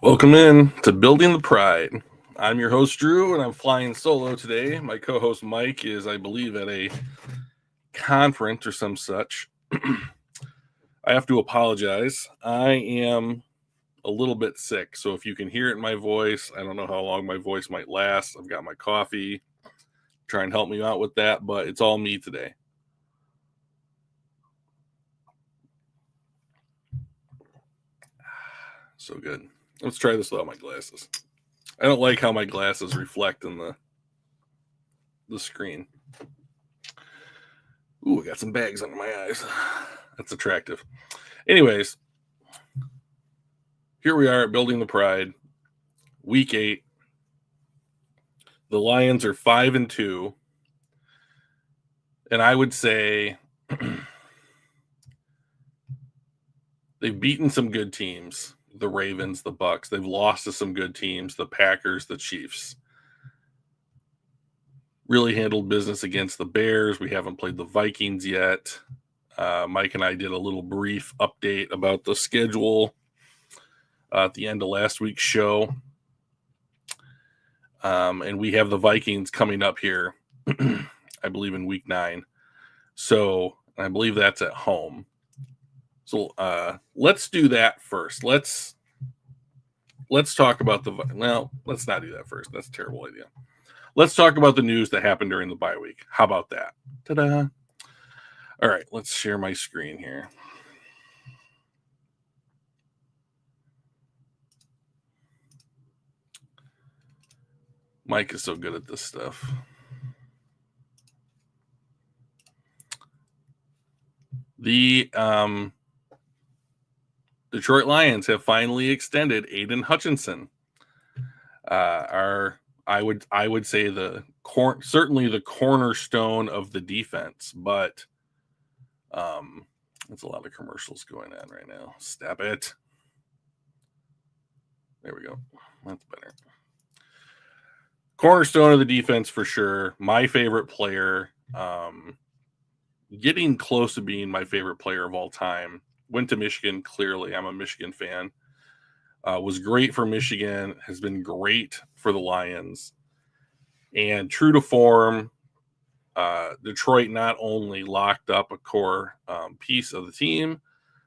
Welcome in to Building the Pride. I'm your host, Drew, and I'm flying solo today. My co-host, Mike, is, I believe, at a conference or some such. I have to apologize. I am a little bit sick, so if you can hear it in my voice, I don't know how long my voice might last. I've got my coffee. Try and help me out with that, but it's all me today. So good. Let's try this without my glasses. I don't like how my glasses reflect in the screen. Ooh, I got some bags under my eyes. That's attractive. Anyways, here we are at Building the Pride, week 8. The Lions are 5-2. And I would say they've beaten some good teams. The Ravens, the Bucks. They've lost to some good teams. The Packers, the Chiefs. Really handled business against the Bears. We haven't played the Vikings yet. Mike and I did a little brief update about the schedule at the end of last week's show. And we have the Vikings coming up here, I believe, in week 9. So I believe that's at home. So let's do that first. Let's talk about let's not do that first. That's a terrible idea. Let's talk about the news that happened during the bye week. How about that? Ta-da. All right, let's share my screen here. Mike is so good at this stuff. The Detroit Lions have finally extended Aiden Hutchinson. I would say certainly the cornerstone of the defense, but there's a lot of commercials going on right now. Stop it. There we go. That's better. Cornerstone of the defense for sure. My favorite player, getting close to being my favorite player of all time. Went to Michigan, clearly. I'm a Michigan fan. Was great for Michigan, has been great for the Lions. And true to form, Detroit not only locked up a core piece of the team,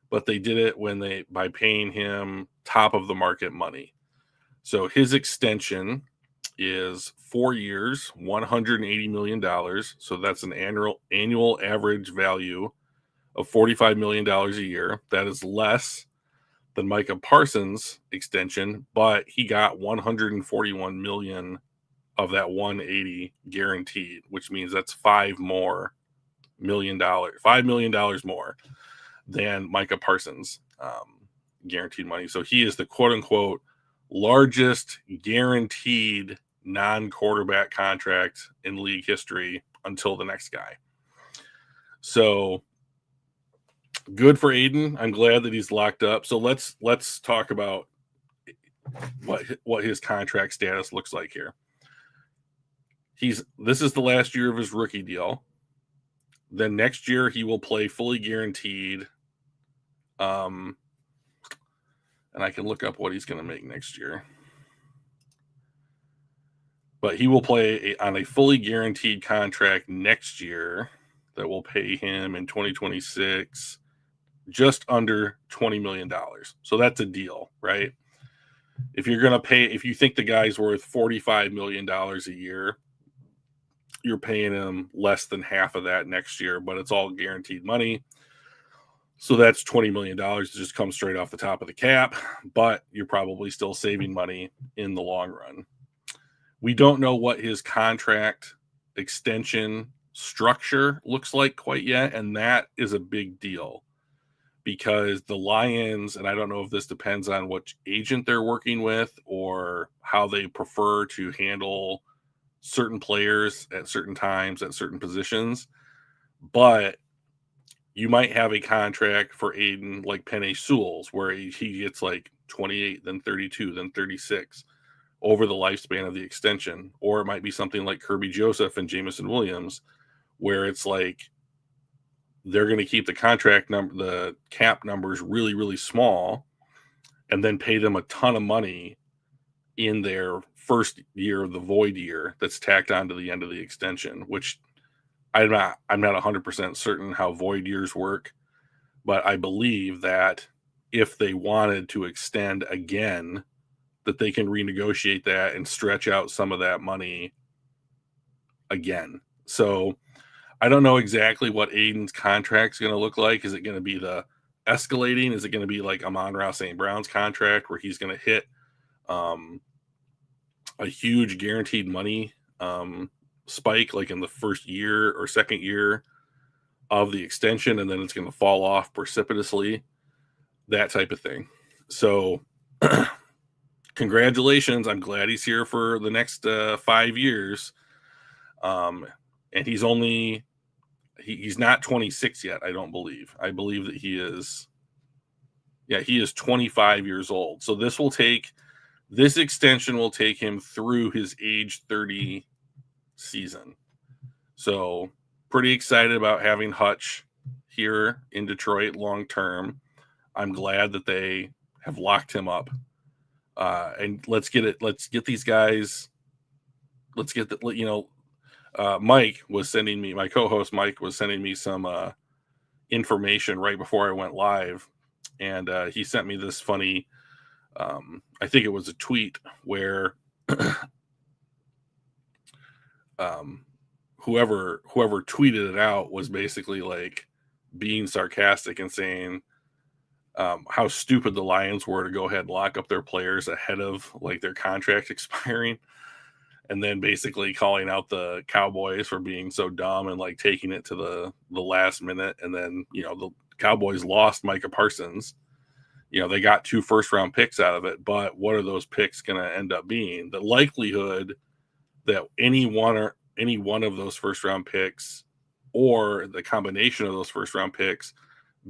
but they did it by paying him top of the market money. So his extension is 4 years, $180 million. So that's an annual average value of $45 million a year. That is less than Micah Parsons' extension, but he got $141 million of that 180 guaranteed, which means that's $5 million more than Micah Parsons' guaranteed money. So he is the quote unquote largest guaranteed non-quarterback contract in league history until the next guy. So good for Aiden. I'm glad that he's locked up. So let's talk about what his contract status looks like here. This is the last year of his rookie deal. Then next year he will play fully guaranteed. And I can look up what he's going to make next year. But he will play on a fully guaranteed contract next year that will pay him in 2026 just under $20 million. So that's a deal, right? If you think the guy's worth $45 million a year, you're paying him less than half of that next year, but it's all guaranteed money. So that's $20 million. It just comes straight off the top of the cap, but you're probably still saving money in the long run. We don't know what his contract extension structure looks like quite yet, and that is a big deal because the Lions, and I don't know if this depends on which agent they're working with or how they prefer to handle certain players at certain times at certain positions, but you might have a contract for Aiden like Penei Sewell's where he gets like 28, then 32, then 36 over the lifespan of the extension. Or it might be something like Kirby Joseph and Jameson Williams, where it's like they're going to keep the cap numbers really, really small, and then pay them a ton of money in their first year of the void year that's tacked on to the end of the extension, which I'm not 100% certain how void years work, but I believe that if they wanted to extend again, that they can renegotiate that and stretch out some of that money again. So I don't know exactly what Aiden's contract's going to look like. Is it going to be the escalating? Is it going to be like Amon-Ra St. Brown's contract where he's going to hit a huge guaranteed money spike like in the first year or second year of the extension, and then it's going to fall off precipitously, that type of thing. So congratulations. I'm glad he's here for the next 5 years. And he's only, he's not 26 yet, I don't believe. I believe that he is 25 years old. So this extension will take him through his age 30 season. So pretty excited about having Hutch here in Detroit long term. I'm glad that they have locked him up. And let's get these guys. Let's get the, Mike was sending me, my co-host Mike was sending me some information right before I went live. And he sent me this funny, I think it was a tweet where whoever tweeted it out was basically like being sarcastic and saying how stupid the Lions were to go ahead and lock up their players ahead of like their contract expiring, and then basically calling out the Cowboys for being so dumb and like taking it to the last minute. And then, the Cowboys lost Micah Parsons. They got 2 first-round picks out of it, but what are those picks going to end up being? The likelihood that any one of those first-round picks or the combination of those first-round picks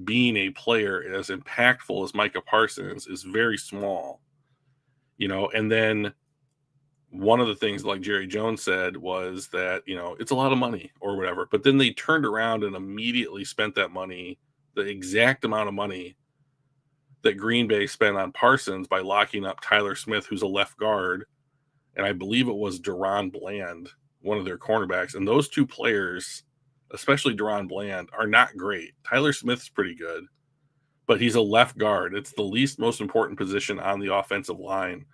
being a player as impactful as Micah Parsons is very small. And then one of the things, like Jerry Jones said, was that, it's a lot of money or whatever, but then they turned around and immediately spent that money, the exact amount of money that Green Bay spent on Parsons by locking up Tyler Smith, who's a left guard, and I believe it was Deron Bland, one of their cornerbacks. And those two players, especially Deron Bland, are not great. Tyler Smith's pretty good, but he's a left guard. It's the most important position on the offensive line,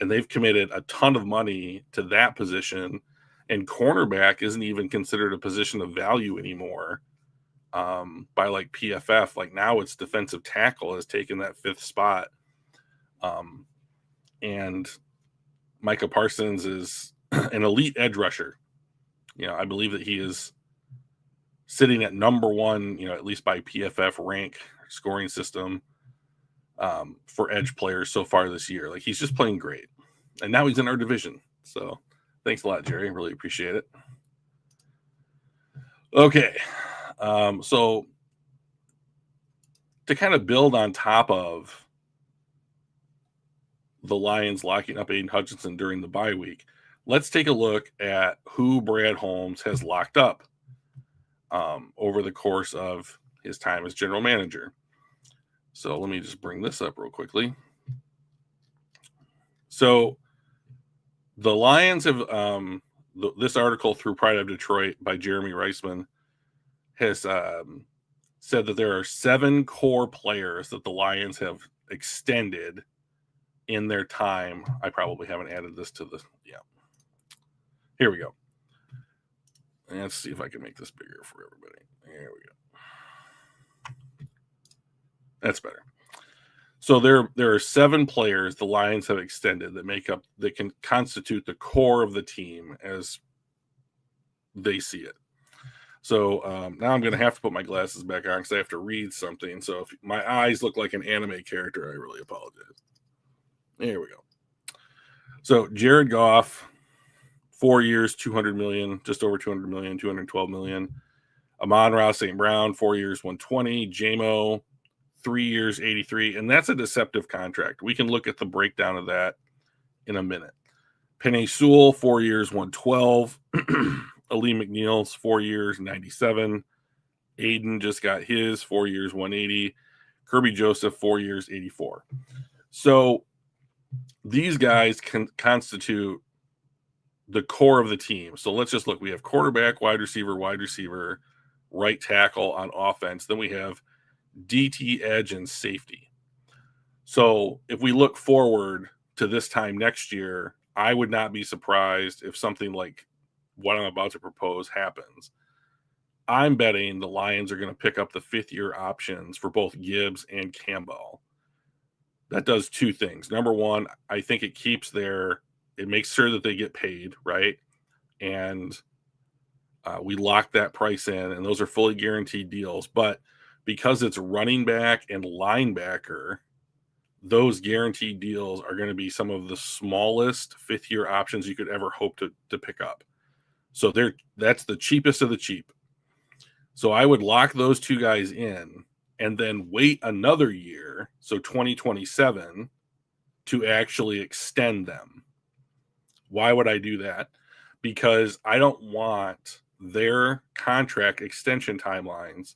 and they've committed a ton of money to that position, and cornerback isn't even considered a position of value anymore. By like PFF, like now it's defensive tackle has taken that 5th spot. And Micah Parsons is an elite edge rusher. I believe that he is sitting at number 1, at least by PFF rank scoring system for edge players so far this year. Like he's just playing great. And now he's in our division. So thanks a lot, Jerry. Really appreciate it. Okay. So to kind of build on top of the Lions locking up Aiden Hutchinson during the bye week, let's take a look at who Brad Holmes has locked up over the course of his time as general manager. So let me just bring this up real quickly. So the Lions have this article through Pride of Detroit by Jeremy Reisman has said that there are 7 core players that the Lions have extended in their time. I probably haven't added this to the, Here we go. Let's see if I can make this bigger for everybody. Here we go. That's better. So there are 7 players the Lions have extended that can constitute the core of the team as they see it. So now I'm going to have to put my glasses back on because I have to read something. So if my eyes look like an anime character, I really apologize. There we go. So Jared Goff, 4 years, $200 million, just over $200 million, $212 million. Amon-Ra St. Brown, 4 years, $120. JMO, 3 years, $83. And that's a deceptive contract. We can look at the breakdown of that in a minute. Penei Sewell, 4 years, $112. Ali McNeil's 4 years, $97. Aiden just got his 4 years, $180. Kirby Joseph, 4 years, $84. So these guys can constitute the core of the team. So let's just look. We have quarterback, wide receiver, right tackle on offense. Then we have DT, edge, and safety. So if we look forward to this time next year, I would not be surprised if something like what I'm about to propose happens. I'm betting the Lions are going to pick up the fifth-year options for both Gibbs and Campbell. That does two things. Number one, I think it makes sure that they get paid, right? And we lock that price in, and those are fully guaranteed deals. But because it's running back and linebacker, those guaranteed deals are going to be some of the smallest fifth-year options you could ever hope to pick up. So that's the cheapest of the cheap. So I would lock those two guys in and then wait another year, so 2027, to actually extend them. Why would I do that? Because I don't want their contract extension timelines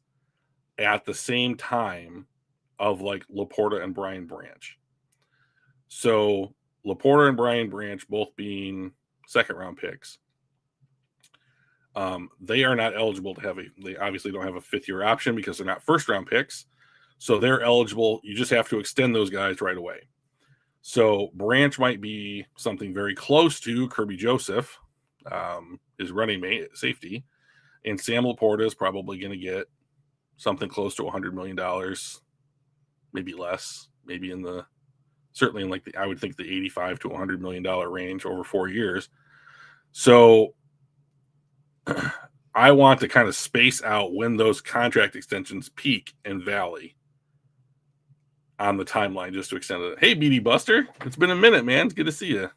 at the same time of like LaPorta and Brian Branch. So LaPorta and Brian Branch both being second-round picks, they are not eligible to they obviously don't have a fifth-year option because they're not first-round picks. So they're eligible. You just have to extend those guys right away. So Branch might be something very close to Kirby Joseph, his running mate, safety, and Sam LaPorta is probably going to get something close to $100 million, maybe less, maybe certainly in I would think the $85 to $100 million range over 4 years. So I want to kind of space out when those contract extensions peak and valley on the timeline just to extend it. Hey, BD Buster, it's been a minute, man. It's good to see you.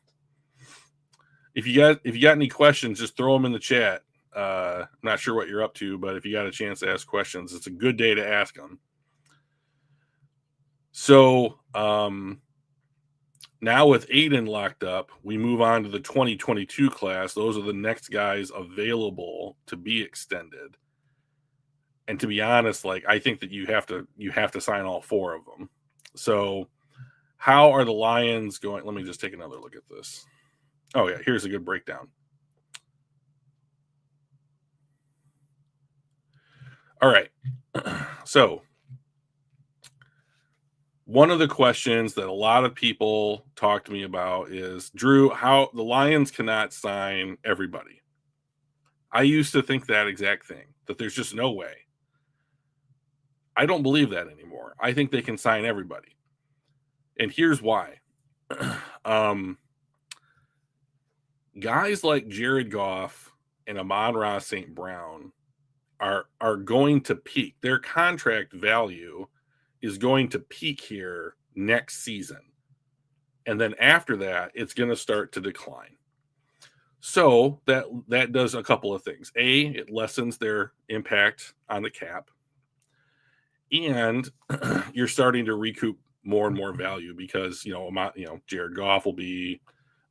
If you got any questions, just throw them in the chat. I'm not sure what you're up to, but if you got a chance to ask questions, it's a good day to ask them. So now with Aiden locked up, we move on to the 2022 class. Those are the next guys available to be extended. And to be honest, I think that you have to sign all four of them. So how are the Lions going? Let me just take another look at this. Oh yeah, here's a good breakdown. All right. So one of the questions that a lot of people talk to me about is, Drew, how the Lions cannot sign everybody. I used to think that exact thing, that there's just no way. I don't believe that anymore. I think they can sign everybody. And here's why. Guys like Jared Goff and Amon-Ra St. Brown are going to peak. Their contract value is going to peak here next season. And then after that, it's going to start to decline. So that does a couple of things. A, it lessens their impact on the cap. And you're starting to recoup more and more value because, Jared Goff will be,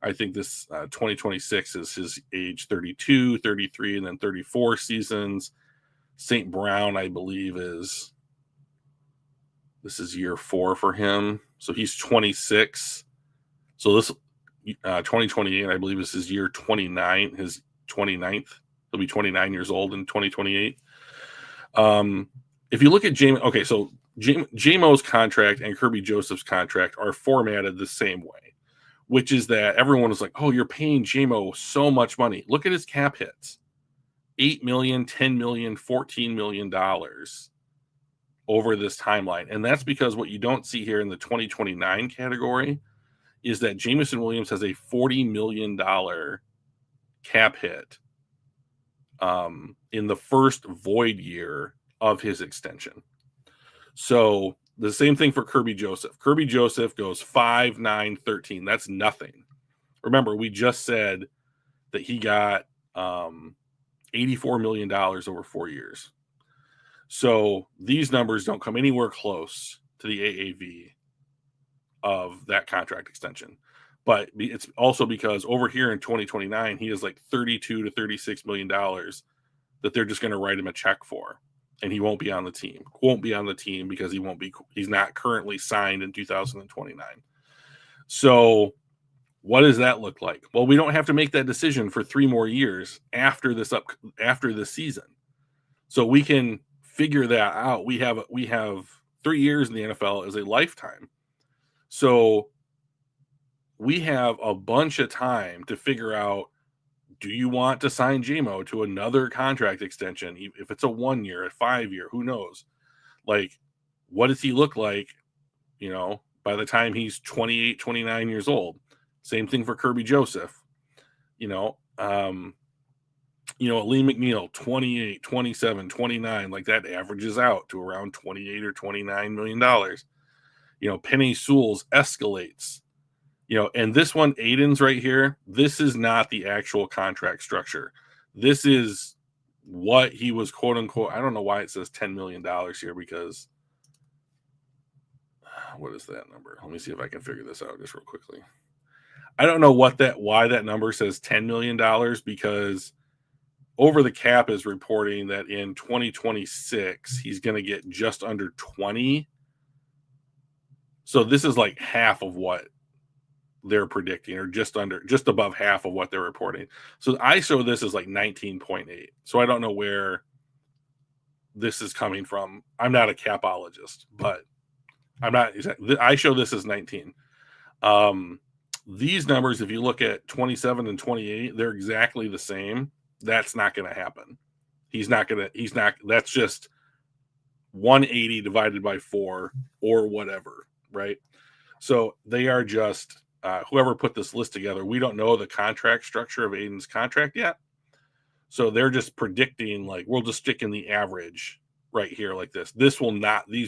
I think this 2026 is his age 32, 33, and then 34 seasons. St. Brown, I believe, this is year 4 for him. So he's 26. So this 2028, I believe, is his year 29, his 29th. He'll be 29 years old in 2028. If you look at J-Mo's contract and Kirby Joseph's contract are formatted the same way, which is that everyone was like, oh, you're paying J-Mo so much money. Look at his cap hits. $8 million, $10 million, $14 million over this timeline. And that's because what you don't see here in the 2029 category is that Jameson Williams has a $40 million cap hit in the first void year of his extension. So the same thing for Kirby Joseph. Kirby Joseph goes 5, 9, 13. That's nothing. Remember, we just said that he got $84 million over 4 years. So these numbers don't come anywhere close to the AAV of that contract extension. But it's also because over here in 2029, he has like $32 to $36 million that they're just going to write him a check for. And he won't be on the team. Won't be on the team because he's not currently signed in 2029. So what does that look like? Well, we don't have to make that decision for 3 more years after this season. So we can figure that out. We have 3 years in the NFL as a lifetime. So we have a bunch of time to figure out, do you want to sign JMO to another contract extension? If it's a 1 year, a 5 year, who knows? Like, what does he look like, by the time he's 28, 29 years old? Same thing for Kirby Joseph. Lee McNeil, 28, 27, 29, like that averages out to around 28 or $29 million. Penei Sewell's escalates. And this one, Aiden's right here, this is not the actual contract structure. This is what he was, quote unquote, I don't know why it says $10 million here, because what is that number? Let me see if I can figure this out just real quickly. I don't know why that number says $10 million, because Over the Cap is reporting that in 2026, he's going to get just under 20. So this is like half of what they're predicting, or just above half of what they're reporting. So I show this as like 19.8. So I don't know where this is coming from. I'm not a capologist, but I show this as 19. These numbers, if you look at 27 and 28, they're exactly the same. That's not going to happen. That's just 180 divided by 4 or whatever, right? So they are just, whoever put this list together, we don't know the contract structure of Aiden's contract yet. So they're just predicting, like, we'll just stick in the average right here like this. These will not be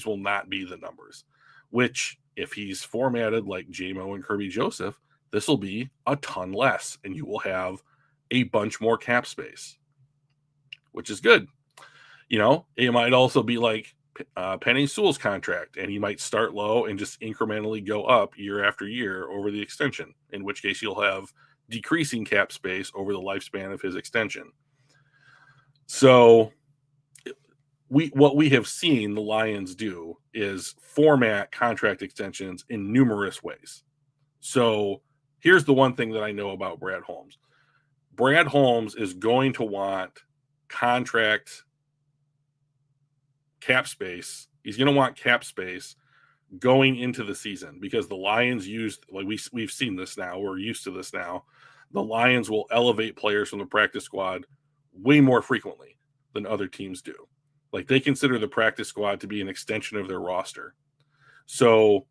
the numbers, which if he's formatted like JMO and Kirby Joseph, this will be a ton less, and you will have a bunch more cap space, which is good. It might also be like Penei Sewell's contract, and he might start low and just incrementally go up year after year over the extension, in which case you'll have decreasing cap space over the lifespan of his extension. So what we have seen the Lions do is format contract extensions in numerous ways. So here's the one thing that I know about Brad Holmes. Brad Holmes is going to want contract cap space. He's going to want cap space going into the season, because the Lions we've seen this now. We're used to this now. The Lions will elevate players from the practice squad way more frequently than other teams do. Like, they consider the practice squad to be an extension of their roster. So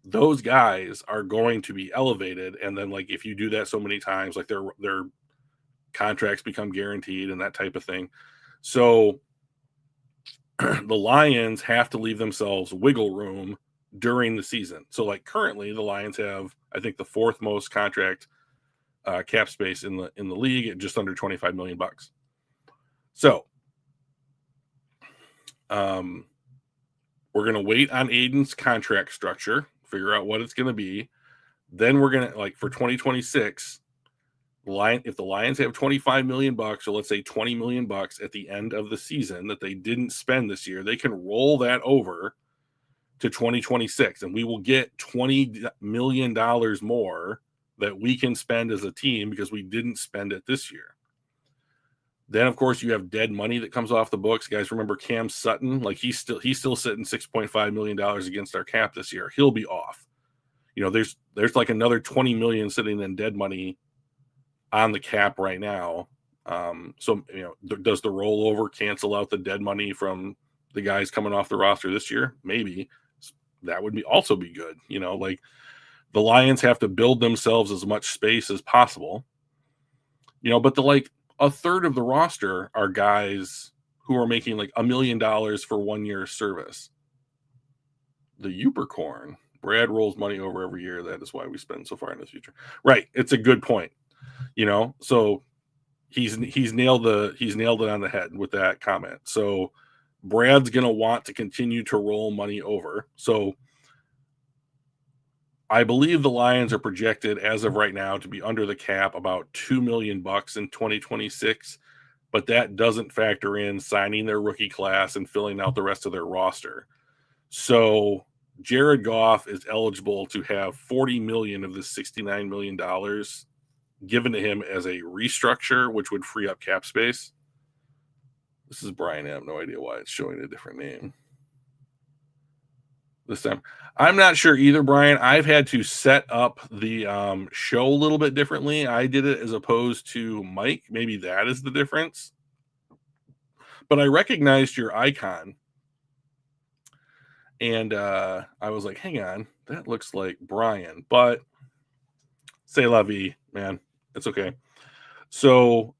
those guys are going to be elevated. And then, like, if you do that so many times, like, their contracts become guaranteed and that type of thing. So the Lions have to leave themselves wiggle room during the season. So, like, currently the Lions have, I think, the 4th most contract cap space in the league at just under $25 million. So we're going to wait on Aiden's contract structure, figure out what it's going to be. Then we're going to, like, for 2026, if the Lions have $25 million, or let's say $20 million at the end of the season that they didn't spend this year, they can roll that over to 2026, and we will get $20 million more that we can spend as a team because we didn't spend it this year. Then, of course, you have dead money that comes off the books. Guys, remember Cam Sutton? Like, he's still sitting $6.5 million against our cap this year. He'll be off. There's like another $20 million sitting in dead money on the cap right now. So does the rollover cancel out the dead money from the guys coming off the roster this year? Maybe. That would also be good. Like, the Lions have to build themselves as much space as possible. But a third of the roster are guys who are making like $1 million for 1 year service. The Upercorn. Brad rolls money over every year. That is why we spend so far in the future. Right. It's a good point. So he's nailed it on the head with that comment. So Brad's going to want to continue to roll money over. So I believe the Lions are projected as of right now to be under the cap about $2 million in 2026, but that doesn't factor in signing their rookie class and filling out the rest of their roster. So Jared Goff is eligible to have $40 million of this $69 million given to him as a restructure, which would free up cap space. This is Brian. I have no idea why it's showing a different name this time. I'm not sure either, Brian. I've had to set up the show a little bit differently. I did it as opposed to Mike. Maybe that is the difference. But I recognized your icon. And I was like, hang on, that looks like Brian. But c'est la vie, man. It's okay. So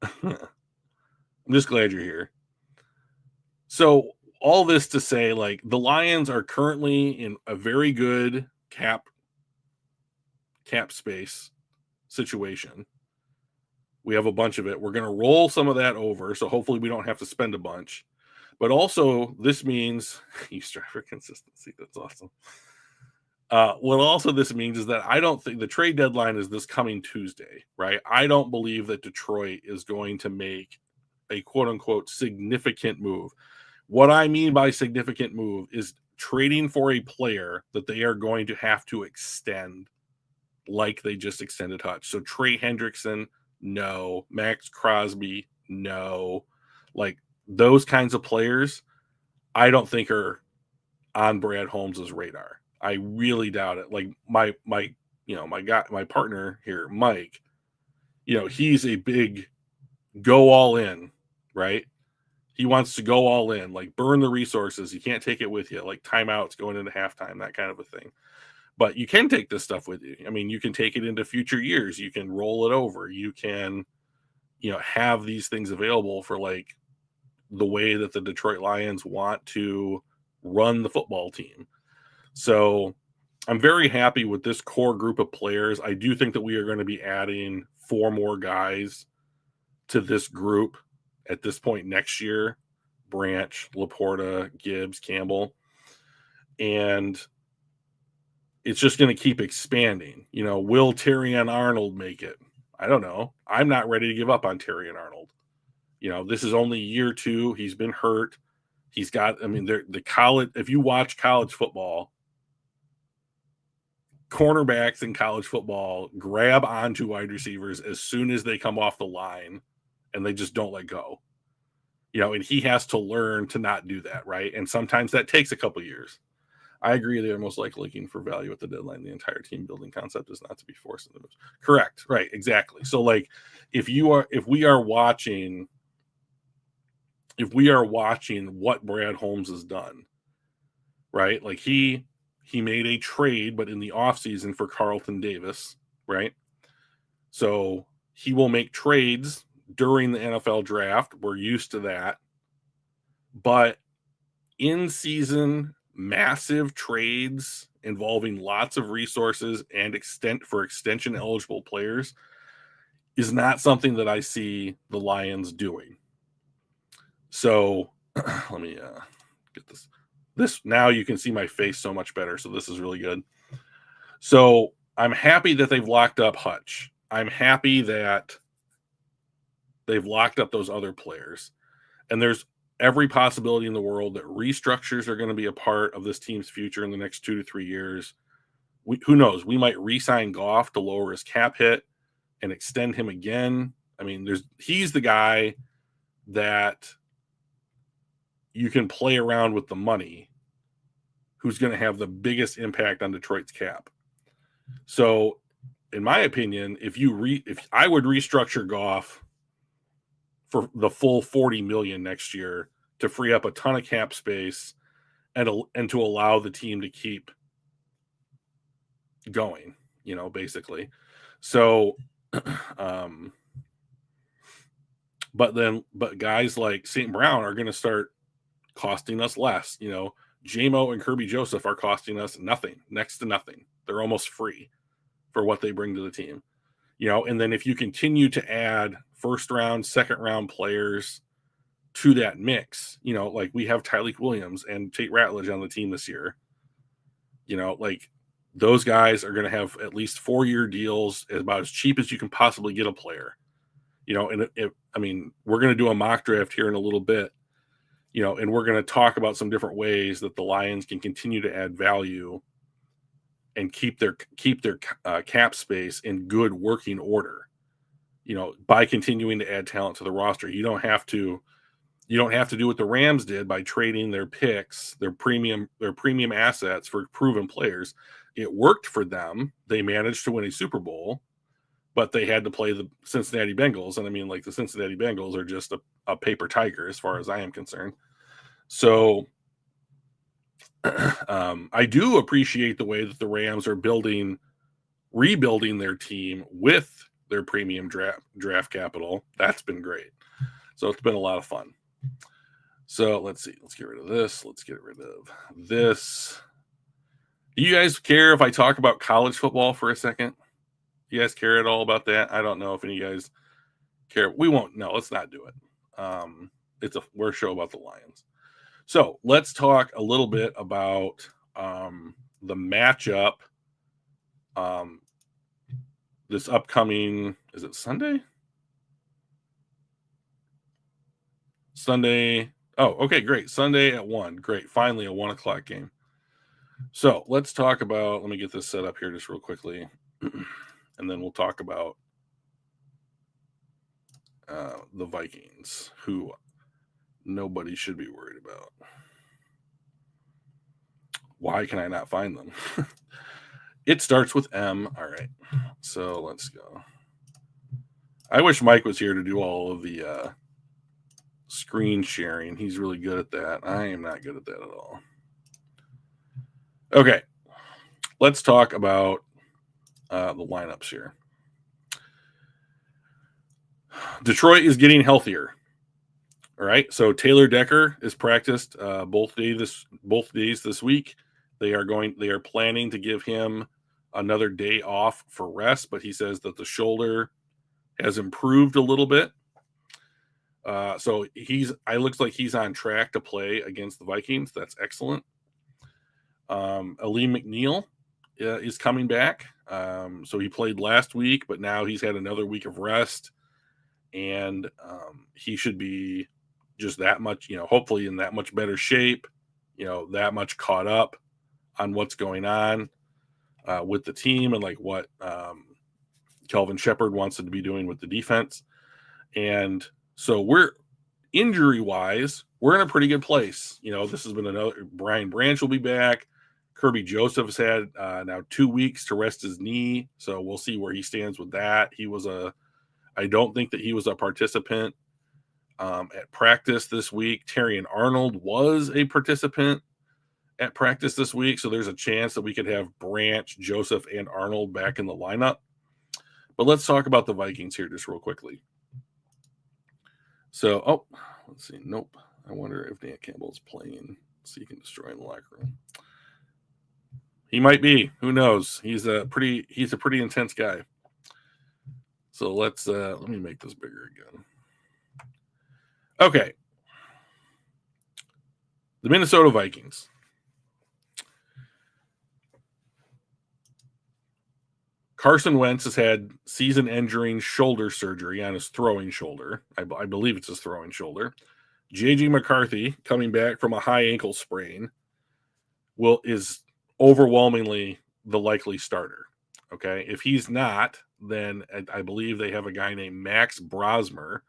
I'm just glad you're here. So all this to say, like, the Lions are currently in a very good cap space situation. We have a bunch of it. We're going to roll some of that over, so hopefully we don't have to spend a bunch. But also, this means you strive for consistency. That's awesome. What also this means is that I don't think the trade deadline is this coming Tuesday, right? I don't believe that Detroit is going to make a quote unquote significant move. What I mean by significant move is trading for a player that they are going to have to extend, like they just extended Hutch. So Trey Hendrickson, no. Max Crosby, no. Like those kinds of players, I don't think are on Brad Holmes's radar. I really doubt it. Like my partner here, Mike, he's a big go all in, right? He wants to go all in, like burn the resources. You can't take it with you, like timeouts going into halftime, that kind of a thing. But you can take this stuff with you. I mean, you can take it into future years. You can roll it over. You can, have these things available for like the way that the Detroit Lions want to run the football team. So I'm very happy with this core group of players. I do think that we are going to be adding 4 more guys to this group at this point next year. Branch, Laporta, Gibbs, Campbell. And it's just going to keep expanding. Will Terrion Arnold make it? I don't know. I'm not ready to give up on Terrion Arnold. This is only year 2. He's been hurt. He's got, the college, if you watch college football, cornerbacks in college football grab onto wide receivers as soon as they come off the line and they just don't let go. And he has to learn to not do that, right? And sometimes that takes a couple years. I agree they are most likely looking for value at the deadline. The entire team building concept is not to be forced into moves. Correct. Right. Exactly. So like if we are watching what Brad Holmes has done, right? Like he made a trade, but in the offseason for Carlton Davis, right? So he will make trades during the NFL draft. We're used to that. But in season massive trades involving lots of resources and extension eligible players is not something that I see the Lions doing. So let me get this. Now you can see my face so much better. So this is really good. So I'm happy that they've locked up Hutch. I'm happy that they've locked up those other players. And there's every possibility in the world that restructures are going to be a part of this team's future in the next 2 to 3 years. Who knows? We might re-sign Goff to lower his cap hit and extend him again. I mean, he's the guy that you can play around with the money who's going to have the biggest impact on Detroit's cap. So, in my opinion, if I would restructure Goff for the full $40 million next year to free up a ton of cap space and to allow the team to keep going, basically. So, but guys like St. Brown are going to start costing us less. J-Mo and Kirby Joseph are costing us nothing, next to nothing. They're almost free for what they bring to the team. And then if you continue to add first round, second round players to that mix, like we have Tyreek Williams and Tate Ratledge on the team this year, like those guys are going to have at least 4-year deals about as cheap as you can possibly get a player, and we're going to do a mock draft here in a little bit. and we're going to talk about some different ways that the Lions can continue to add value and keep their cap space in good working order. By continuing to add talent to the roster, you don't have to do what the Rams did by trading their picks, their premium assets for proven players. It worked for them. They managed to win a Super Bowl, but they had to play the Cincinnati Bengals. And I mean, like, the Cincinnati Bengals are just a paper tiger as far as I am concerned. So I do appreciate the way that the Rams are rebuilding their team with their premium draft capital. That's been great. So it's been a lot of fun. So let's see. Let's get rid of this. Let's get rid of this. Do you guys care if I talk about college football for a second? You guys care at all about that? I don't know if any of you guys care. We won't. No, let's not do it. We're a show about the Lions. So let's talk a little bit about the matchup this upcoming, is it Sunday? Sunday. Oh, okay, great. Sunday at 1. Great. Finally, a 1:00 game. So let's talk about, let me get this set up here just real quickly. And then we'll talk about the Vikings, who nobody should be worried about. Why can I not find them? It starts with M. All right. So let's go. I wish Mike was here to do all of the screen sharing. He's really good at that. I am not good at that at all. Okay. Let's talk about the lineups here. Detroit is getting healthier. All right. So Taylor Decker is practiced both days this week. They are planning to give him another day off for rest, but he says that the shoulder has improved a little bit. So it looks like he's on track to play against the Vikings. That's excellent. Aleem McNeil is coming back. So he played last week, but now he's had another week of rest, and he should be just that much, hopefully in that much better shape, that much caught up on what's going on with the team and like what Kelvin Shepard wants to be doing with the defense. And so we're injury-wise, we're in a pretty good place. This has been another. Brian Branch will be back. Kirby Joseph has had now 2 weeks to rest his knee, so we'll see where he stands with that. I don't think that he was a participant at practice this week. Terrion Arnold was a participant at practice this week, so there's a chance that we could have Branch, Joseph, and Arnold back in the lineup. But let's talk about the Vikings here just real quickly. So, let's see. Nope. I wonder if Dan Campbell's playing so he can destroy in the locker room. He might be. Who knows? He's a pretty intense guy. So let me make this bigger again. Okay. The Minnesota Vikings. Carson Wentz has had season-ending shoulder surgery on his throwing shoulder. I believe it's his throwing shoulder. J.J. McCarthy, coming back from a high ankle sprain, is overwhelmingly the likely starter. Okay, if he's not, then I believe they have a guy named Max Brosmer,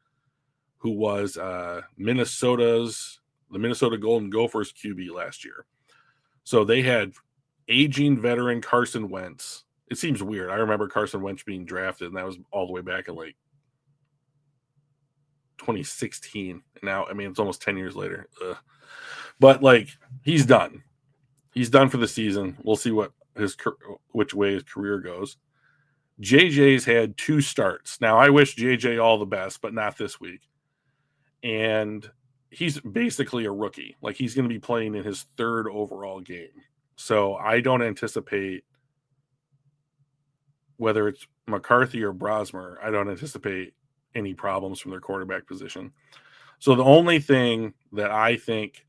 who was the Minnesota Golden Gophers QB last year. So they had aging veteran Carson Wentz. It seems weird. I remember Carson Wentz being drafted, and that was all the way back in like 2016. Now, I mean, it's almost 10 years later. Ugh. But like, he's done. He's done for the season. We'll see which way his career goes. JJ's had 2 starts. Now, I wish JJ all the best, but not this week. And he's basically a rookie. Like, he's going to be playing in his 3rd overall game. So I don't anticipate, whether it's McCarthy or Brosmer, I don't anticipate any problems from their quarterback position. So the only thing that I think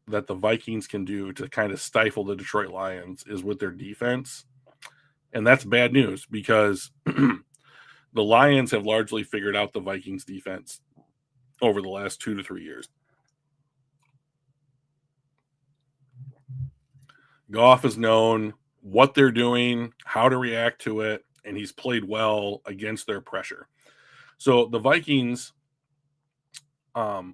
that the Vikings can do to kind of stifle the Detroit Lions is with their defense. And that's bad news because the Lions have largely figured out the Vikings defense. over the last 2 to 3 years. Goff has known what they're doing, how to react to it, and he's played well against their pressure. So the Vikings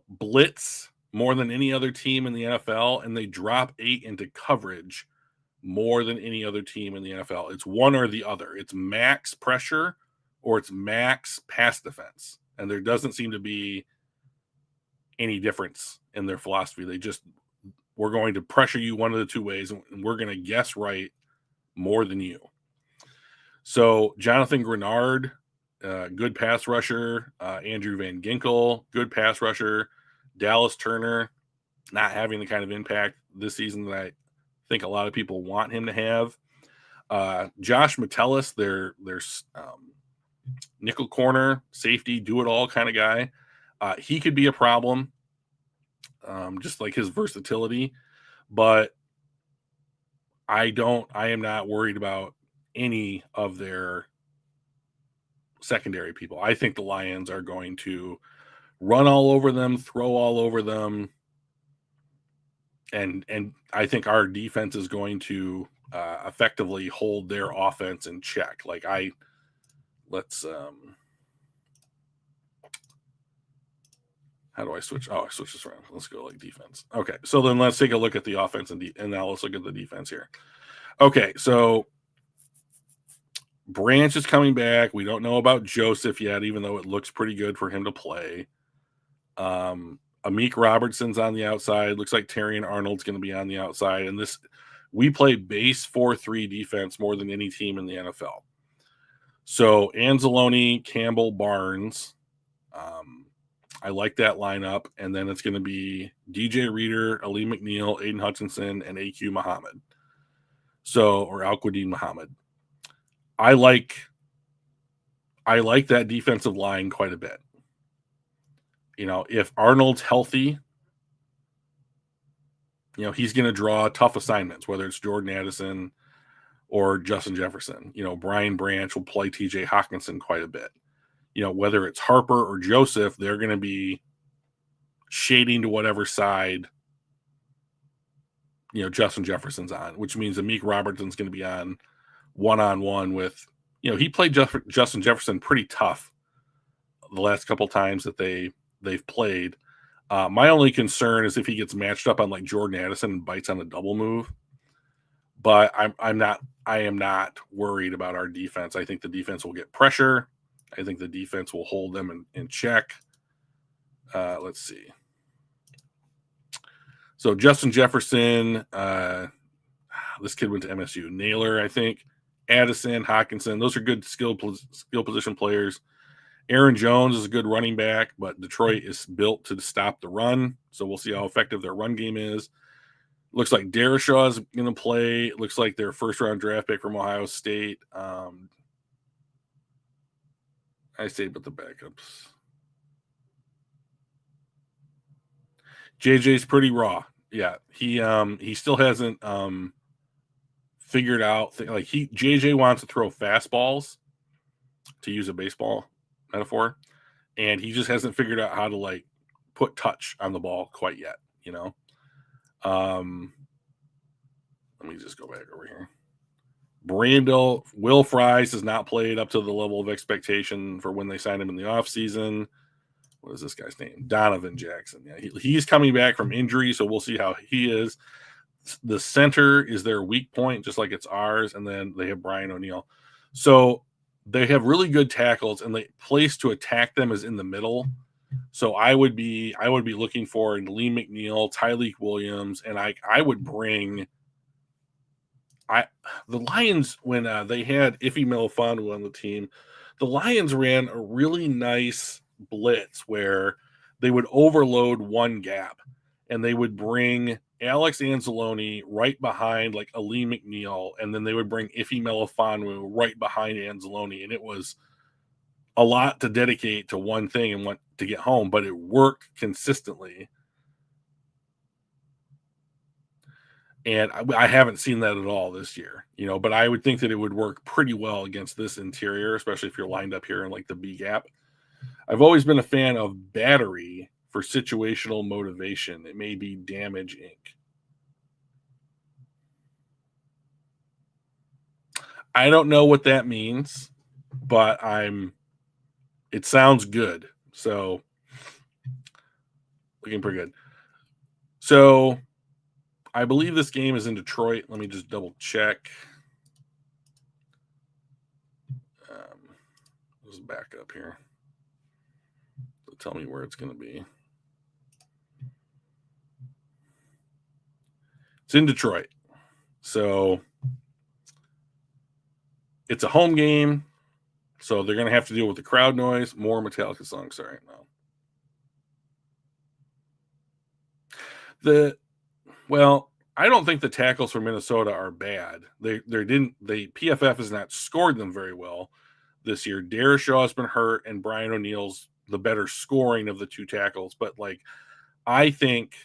blitz more than any other team in the NFL, and they drop 8 into coverage more than any other team in the NFL. It's one or the other. It's max pressure or it's max pass defense. And there doesn't seem to be any difference in their philosophy. We're going to pressure you one of the two ways, and we're going to guess right more than you. So Jonathan Grenard, good pass rusher. Andrew Van Ginkel, good pass rusher. Dallas Turner, not having the kind of impact this season that I think a lot of people want him to have. Josh Metellus, their nickel corner, safety, do-it-all kind of guy. He could be a problem, just like his versatility. But I am not worried about any of their secondary people. I think the Lions are going to run all over them, throw all over them. And I think our defense is going to effectively hold their offense in check. How do I switch? Oh, I switch this around. Let's go defense. Okay, so then let's take a look at the offense and now let's look at the defense here. Okay, so Branch is coming back. We don't know about Joseph yet, even though it looks pretty good for him to play. Amik Robertson's on the outside. Looks like Terrion Arnold's going to be on the outside. And we play base 4-3 defense more than any team in the NFL. So Anzalone, Campbell, Barnes. I like that lineup. And then it's going to be DJ Reader, Ali McNeil, Aiden Hutchinson, and AQ Muhammad. Or Al-Quadin Muhammad. I like that defensive line quite a bit. If Arnold's healthy, he's going to draw tough assignments, whether it's Jordan Addison or Justin Jefferson. Brian Branch will play TJ Hawkinson quite a bit. Whether it's Harper or Joseph, they're going to be shading to whatever side, Justin Jefferson's on, which means Amik Robertson's going to be on one-on-one with, he played Justin Jefferson pretty tough the last couple times that they've played. My only concern is if he gets matched up on like Jordan Addison and bites on a double move. But I am not worried about our defense. I think the defense will get pressure. I think the defense will hold them in check. Let's see. So Justin Jefferson, this kid went to MSU. Naylor, I think. Addison, Hawkinson, those are good skill position players. Aaron Jones is a good running back, but Detroit is built to stop the run. So we'll see how effective their run game is. Looks like Darrisaw is going to play. It looks like their first-round draft pick from Ohio State. I say, but the backups. JJ's pretty raw. Yeah, he still hasn't figured out. JJ wants to throw fastballs, to use a baseball metaphor, and he just hasn't figured out how to put touch on the ball quite yet. Let me just go back over here. Will Fries has not played up to the level of expectation for when they signed him in the offseason. What is this guy's name? Donovan Jackson. Yeah, he's coming back from injury, so we'll see how he is. The center is their weak point, just like it's ours, and then they have Brian O'Neill. So they have really good tackles, and the place to attack them is in the middle. So I would be looking for Lee McNeil, Tyleik Williams, and I would bring the Lions when they had Ife Melifonwu on the team. The Lions ran a really nice blitz where they would overload one gap, and they would bring Alex Anzalone right behind Ali McNeil, and then they would bring Ife Melifonwu right behind Anzalone, and it was a lot to dedicate to one thing and want to get home, but it worked consistently. And I haven't seen that at all this year, but I would think that it would work pretty well against this interior, especially if you're lined up here in the B gap. I've always been a fan of Battery for situational motivation. It may be Damage Inc. I don't know what that means, but it sounds good. So looking pretty good. So I believe this game is in Detroit. Let me just double check. Let's back up here. So tell me where it's going to be. It's in Detroit. So it's a home game. So they're going to have to deal with the crowd noise. More Metallica songs. Sorry, no. I don't think the tackles for Minnesota are bad. PFF has not scored them very well this year. Darrisaw has been hurt, and Brian O'Neill's the better scoring of the two tackles. But I think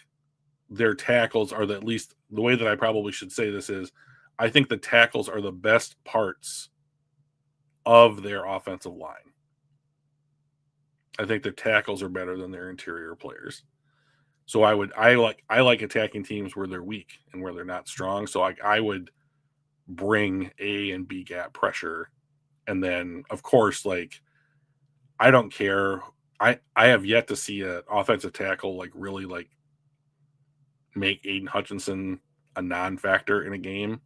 their tackles are at least the way that I probably should say this is, I think the tackles are the best parts of their offensive line. I think their tackles are better than their interior players. So I like attacking teams where they're weak and where they're not strong. So I would bring A and B gap pressure, and then of course I don't care. I have yet to see an offensive tackle really make Aiden Hutchinson a non-factor in a game.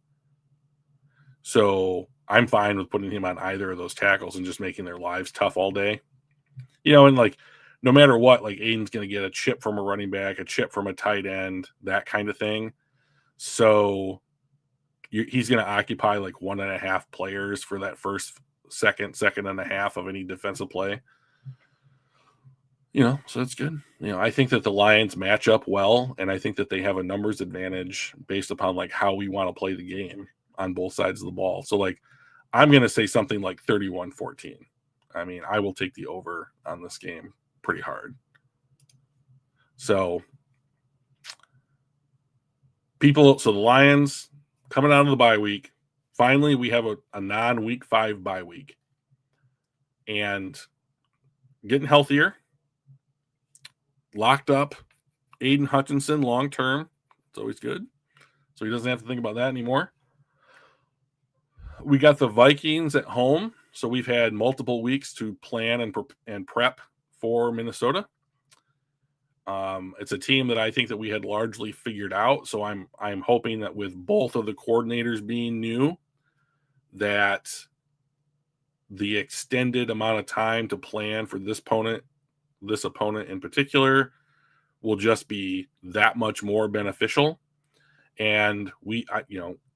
So I'm fine with putting him on either of those tackles and just making their lives tough all day. And no matter what, Aiden's going to get a chip from a running back, a chip from a tight end, that kind of thing. So he's going to occupy 1.5 players for that first second and a half of any defensive play. So that's good. I think that the Lions match up well, and I think that they have a numbers advantage based upon how we want to play the game on both sides of the ball. So I'm going to say something like 31-14. I mean, I will take the over on this game pretty hard. So the Lions coming out of the bye week, finally we have a non-week 5 bye week and getting healthier, locked up Aiden Hutchinson long-term. It's always good. So he doesn't have to think about that anymore. We got the Vikings at home. So we've had multiple weeks to plan and prep for Minnesota. It's a team that I think that we had largely figured out. So I'm hoping that with both of the coordinators being new, that the extended amount of time to plan for this opponent in particular, will just be that much more beneficial. And we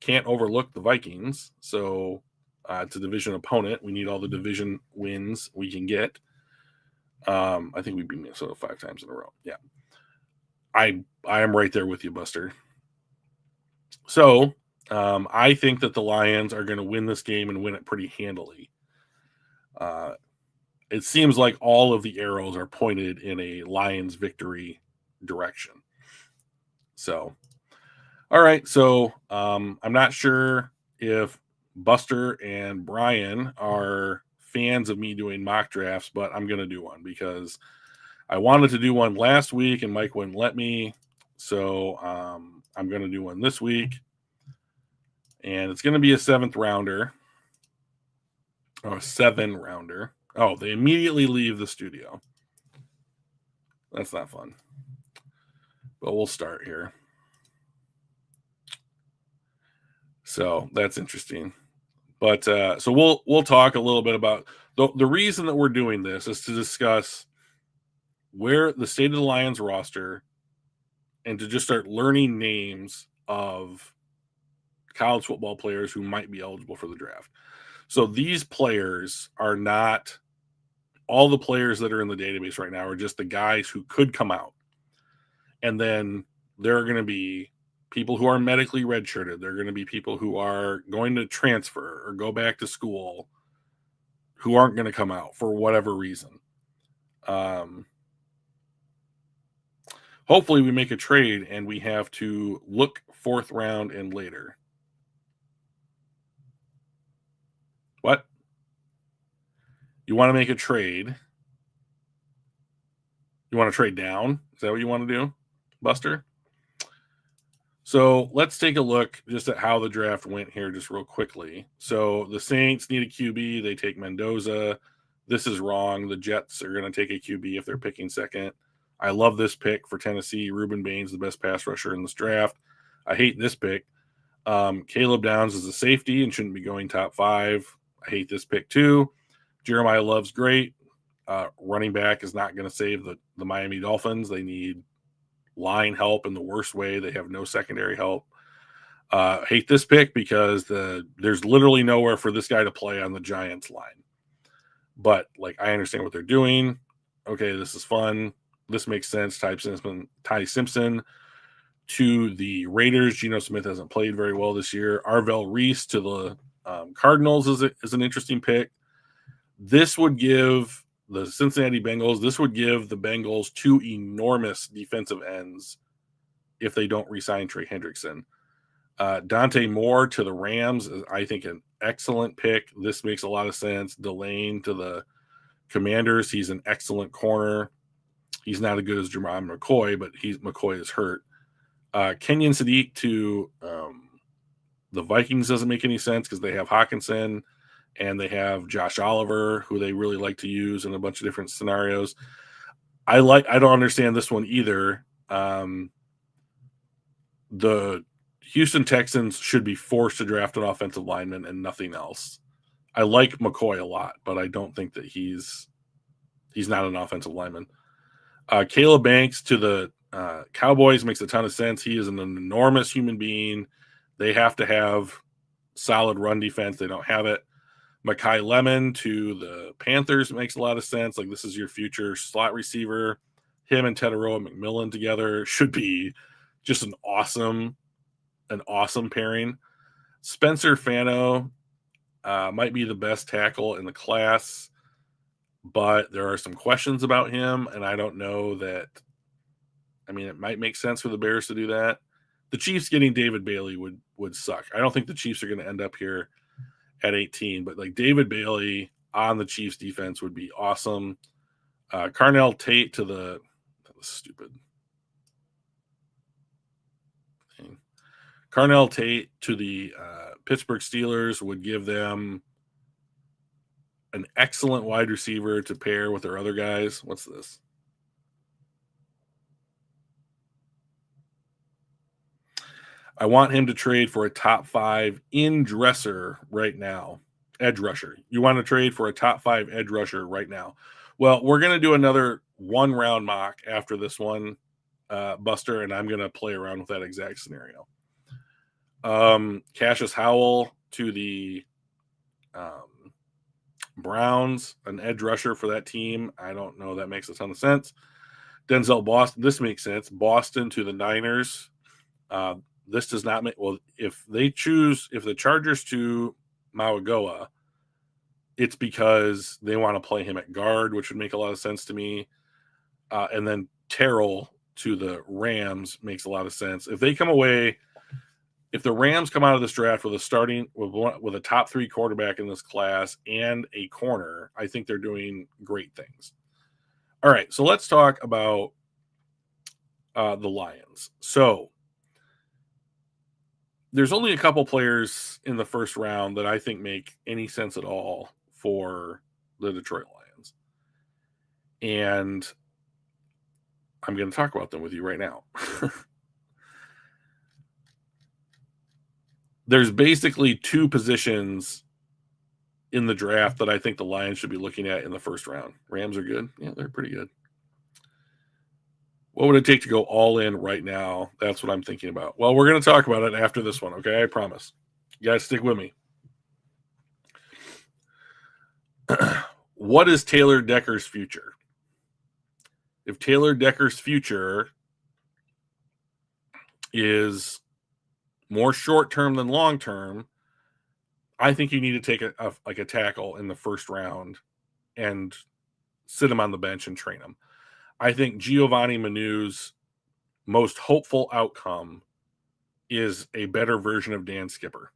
can't overlook the Vikings. So it's a division opponent. We need all the division wins we can get. I think we beat Minnesota 5 times in a row. Yeah. I am right there with you, Buster. So I think that the Lions are going to win this game and win it pretty handily. It seems like all of the arrows are pointed in a Lions victory direction. So, all right. So I'm not sure if Buster and Brian are fans of me doing mock drafts, but I'm going to do one because I wanted to do one last week and Mike wouldn't let me. So I'm going to do one this week. And it's going to be a 7th rounder. Or a 7-rounder. Oh, they immediately leave the studio. That's not fun. But we'll start here. So that's interesting. But so we'll talk a little bit about the reason that we're doing this is to discuss where the state of the Lions roster and to just start learning names of college football players who might be eligible for the draft. So these players are not all the players that are in the database right now are just the guys who could come out. And then there are going to be people who are medically redshirted. There are going to be people who are going to transfer or go back to school who aren't going to come out for whatever reason. Hopefully we make a trade and we have to look 4th round and later. What? You want to make a trade? You want to trade down? Is that what you want to do, Buster? So let's take a look just at how the draft went here, just real quickly. So the Saints need a QB. They take Mendoza. This is wrong. The Jets are going to take a QB if they're picking second. I love this pick for Tennessee. Ruben Baines, the best pass rusher in this draft. I hate this pick. Caleb Downs is a safety and shouldn't be going top 5. I hate this pick too. Jeremiah Love's great. Running back is not going to save the Miami Dolphins. They need line help in the worst way. They have no secondary help. Hate this pick because there's literally nowhere for this guy to play on the Giants line. But like, I understand what they're doing. Okay, this is fun. This makes sense. Ty Simpson to the Raiders. Geno Smith hasn't played very well this year. Arvell Reese to the Cardinals is an interesting pick. This would give the Cincinnati Bengals, this would give the Bengals 2 enormous defensive ends if they don't re-sign Trey Hendrickson. Dante Moore to the Rams is, I think, an excellent pick. This makes a lot of sense. Delane to the Commanders. He's an excellent corner. He's not as good as Jerron McCoy, but McCoy is hurt. Kenyon Sadiq to the Vikings doesn't make any sense because they have Hawkinson and they have Josh Oliver, who they really like to use in a bunch of different scenarios. I don't understand this one either. The Houston Texans should be forced to draft an offensive lineman and nothing else. I like McCoy a lot, but I don't think that he's not an offensive lineman. Caleb Banks to the Cowboys makes a ton of sense. He is an enormous human being. They have to have solid run defense. They don't have it. Makai Lemon to the Panthers makes a lot of sense. Like, this is your future slot receiver. Him and Teteroa McMillan together should be just an awesome pairing. Spencer Fano might be the best tackle in the class, but there are some questions about him, and I don't know that. I mean, it might make sense for the Bears to do that. The Chiefs getting David Bailey would suck. I don't think the Chiefs are going to end up here at 18, but like David Bailey on the Chiefs defense would be awesome. Carnell Tate to that was stupid. Carnell Tate to the Pittsburgh Steelers would give them an excellent wide receiver to pair with their other guys. What's this? I want him to trade for a top 5 edge rusher right now. Edge rusher. You want to trade for a top 5 edge rusher right now. Well, we're going to do another 1-round mock after this one, Buster, and I'm going to play around with that exact scenario. Cassius Howell to the Browns, an edge rusher for that team. I don't know. That makes a ton of sense. Denzel Boston. This makes sense. Boston to the Niners. This does not make, well, if the Chargers to Mauigoa, it's because they want to play him at guard, which would make a lot of sense to me. And then Terrell to the Rams makes a lot of sense. If the Rams come out of this draft with a top 3 quarterback in this class and a corner, I think they're doing great things. All right, so let's talk about the Lions. So there's only a couple players in the first round that I think make any sense at all for the Detroit Lions. And I'm going to talk about them with you right now. There's basically 2 positions in the draft that I think the Lions should be looking at in the first round. Rams are good. Yeah, they're pretty good. What would it take to go all in right now? That's what I'm thinking about. Well, we're going to talk about it after this one, okay? I promise. You guys stick with me. What is Taylor Decker's future? If Taylor Decker's future is more short-term than long-term, I think you need to take a tackle in the first round and sit him on the bench and train him. I think Giovanni Manu's most hopeful outcome is a better version of Dan Skipper,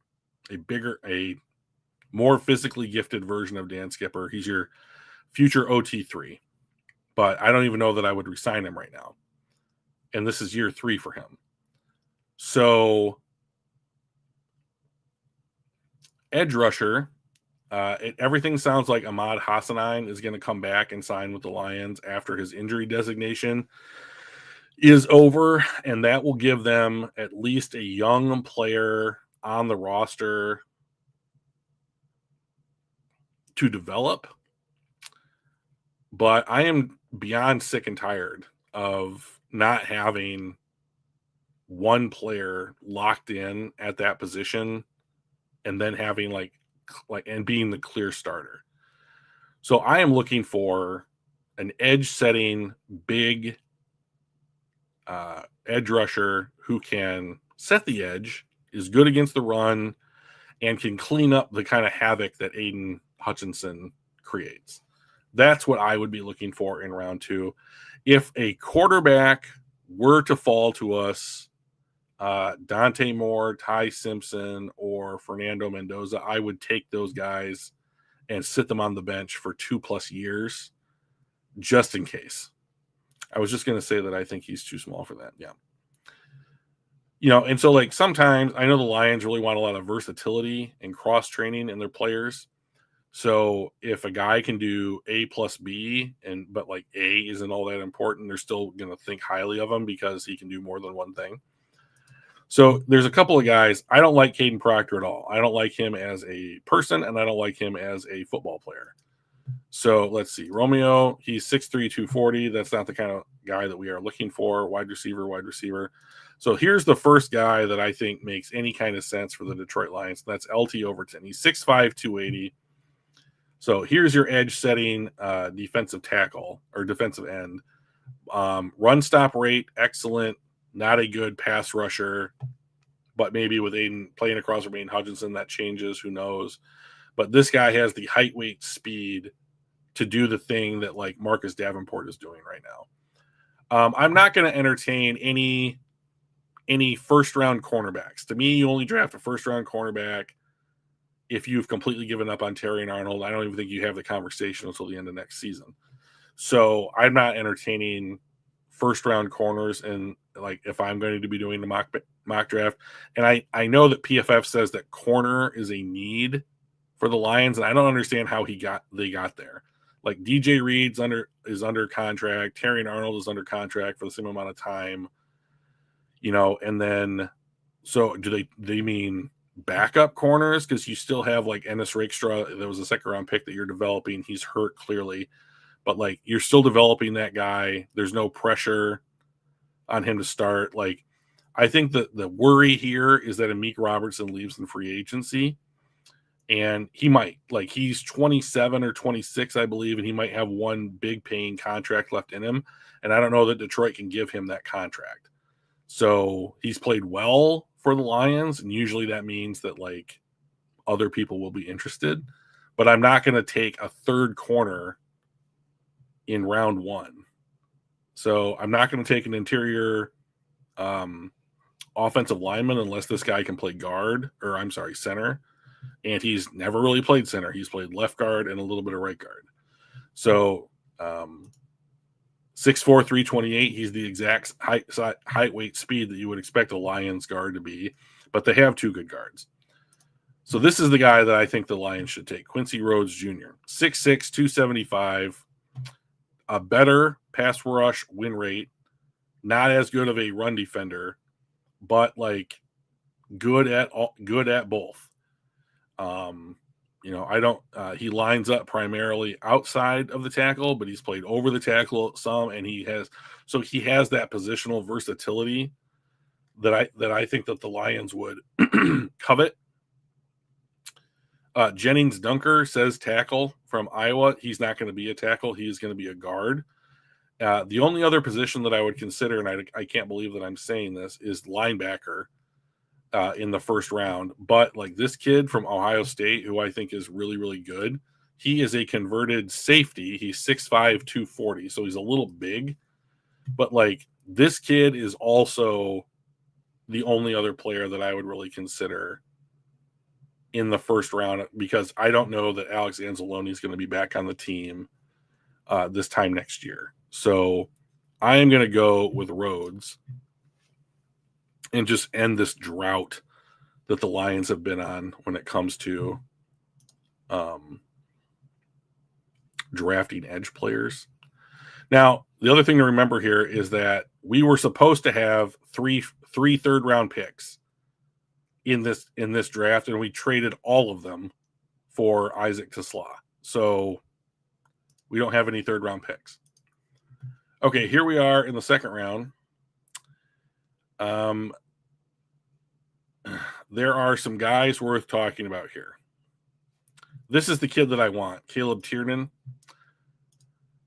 a more physically gifted version of Dan Skipper. He's your future OT3. but I don't even know that I would resign him right now. And this is year 3 for him. So edge rusher, everything sounds like Ahmad Hassanein is going to come back and sign with the Lions after his injury designation is over, and that will give them at least a young player on the roster to develop. But I am beyond sick and tired of not having one player locked in at that position and then having like and being the clear starter. So I am looking for an edge setting big edge rusher who can set the edge, is good against the run, and can clean up the kind of havoc that Aiden Hutchinson creates. That's what I would be looking for in round 2. If a quarterback were to fall to us, Dante Moore, Ty Simpson, or Fernando Mendoza, I would take those guys and sit them on the bench for 2+ years just in case. I was just going to say that I think he's too small for that. Yeah. And so like sometimes I know the Lions really want a lot of versatility and cross training in their players. So if a guy can do A plus B but like A isn't all that important, they're still going to think highly of him because he can do more than one thing. So there's a couple of guys. I don't like Caden Proctor at all. I don't like him as a person, and I don't like him as a football player. So let's see. Romeo, he's 6'3", 240. That's not the kind of guy that we are looking for. Wide receiver. So here's the first guy that I think makes any kind of sense for the Detroit Lions. That's LT Overton. He's 6'5", 280. So here's your edge setting defensive tackle or defensive end. Run stop rate, excellent. Not a good pass rusher, but maybe with Aiden playing across from Aiden Hutchinson, that changes. Who knows? But this guy has the height, weight, speed to do the thing that like Marcus Davenport is doing right now. I'm not going to entertain any first round cornerbacks. To me, you only draft a first round cornerback if you've completely given up on Terrion Arnold. I don't even think you have the conversation until the end of next season. So I'm not entertaining first round corners, and like if I'm going to be doing the mock draft, and I know that PFF says that corner is a need for the Lions, and I don't understand how they got there. Like DJ Reed is under contract, Terrion Arnold is under contract for the same amount of time, and then so do they mean backup corners? Because you still have like Ennis Rakestraw, there was a second round pick that you're developing. He's hurt clearly. But, like, you're still developing that guy. There's no pressure on him to start. Like, I think that the worry here is that Amik Robertson leaves in free agency. And he might. Like, he's 27 or 26, I believe, and he might have one big paying contract left in him. And I don't know that Detroit can give him that contract. So he's played well for the Lions, and usually that means that, like, other people will be interested. But I'm not going to take a third corner in round 1. So I'm not going to take an interior offensive lineman unless this guy can play center. And he's never really played center. He's played left guard and a little bit of right guard. So 6'4", 328. He's the exact height, weight, speed that you would expect a Lions guard to be, but they have 2 good guards. So this is the guy that I think the Lions should take, Quincy Rhodes Jr., 6'6", 275. A better pass rush win rate, not as good of a run defender, but like good at both. He lines up primarily outside of the tackle, but he's played over the tackle some, and he has that positional versatility that I think that the Lions would covet. Jennings Dunker says tackle from Iowa. He's not going to be a tackle. He's going to be a guard. The only other position that I would consider, and I can't believe that I'm saying this, is linebacker in the first round. But like this kid from Ohio State, who I think is really, really good, he is a converted safety. He's 6'5", 240, so he's a little big. But like this kid is also the only other player that I would really consider in the first round, because I don't know that Alex Anzalone is going to be back on the team this time next year. So I am going to go with Rhodes and just end this drought that the Lions have been on when it comes to drafting edge players. Now, the other thing to remember here is that we were supposed to have three third round picks in this draft, and we traded all of them for Isaac TeSlaa. So we don't have any third round picks. Okay, here we are in the second round. There are some guys worth talking about here. This is the kid that I want, Caleb Tiernan.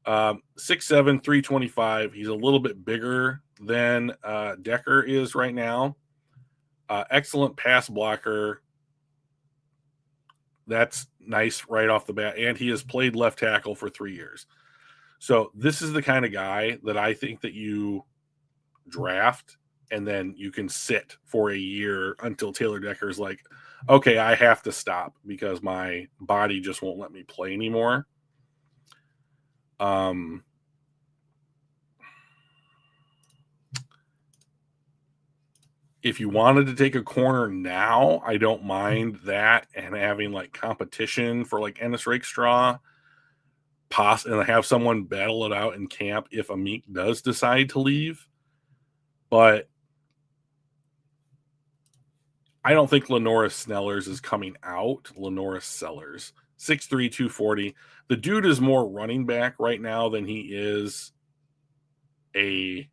6'7", 325. He's a little bit bigger than Decker is right now. Excellent pass blocker. That's nice right off the bat. And he has played left tackle for 3 years. So this is the kind of guy that I think that you draft and then you can sit for a year until Taylor Decker is like, okay, I have to stop because my body just won't let me play anymore. If you wanted to take a corner now, I don't mind that and having like competition for like Ennis Rakestraw, and have someone battle it out in camp if Amik does decide to leave. But I don't think Lenoris Snellers is coming out. Lenoris Sellers, 6'3", 240. The dude is more running back right now than he is a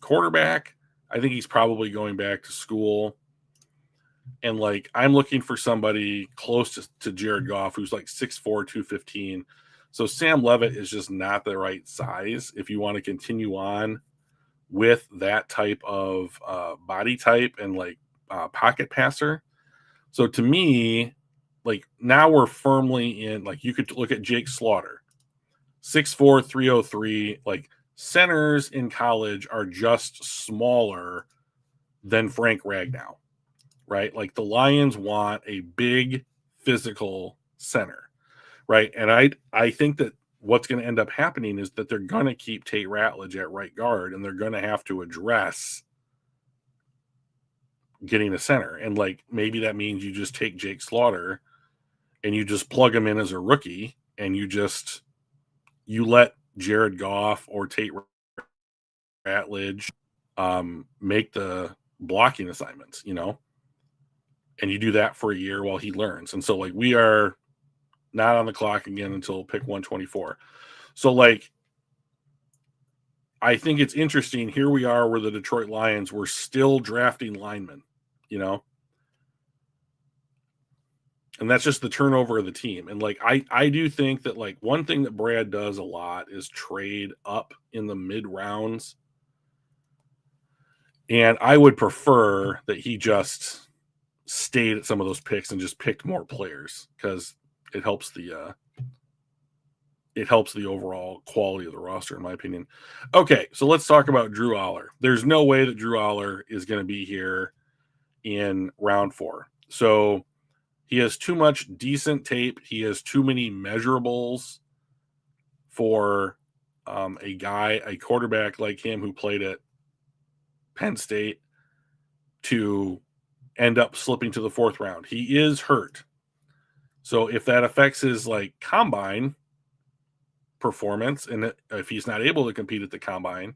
quarterback. I think he's probably going back to school. And like, I'm looking for somebody close to Jared Goff, who's like 6'4", 215. So Sam Levitt is just not the right size if you want to continue on with that type of body type and like pocket passer. So to me, like now we're firmly in, like you could look at Jake Slaughter, 6'4", 303. Like centers in college are just smaller than Frank Ragnow, right? Like the Lions want a big physical center, right? And I think that what's going to end up happening is that they're going to keep Tate Ratledge at right guard, and they're going to have to address getting a center. And like maybe that means you just take Jake Slaughter and you just plug him in as a rookie, and you let Jared Goff or Tate Ratledge make the blocking assignments, you know, and you do that for a year while he learns. And so like we are not on the clock again until pick 124. So like I think it's interesting. Here we are where the Detroit Lions were still drafting linemen, you know, and that's just the turnover of the team. And like I do think that like one thing that Brad does a lot is trade up in the mid rounds. And I would prefer that he just stayed at some of those picks and just picked more players, because it helps the overall quality of the roster, in my opinion. Okay, so let's talk about Drew Aller. There's no way that Drew Aller is going to be here in round 4. So he has too much decent tape. He has too many measurables for a quarterback like him who played at Penn State to end up slipping to the 4th round. He is hurt. So if that affects his like combine performance, and if he's not able to compete at the combine,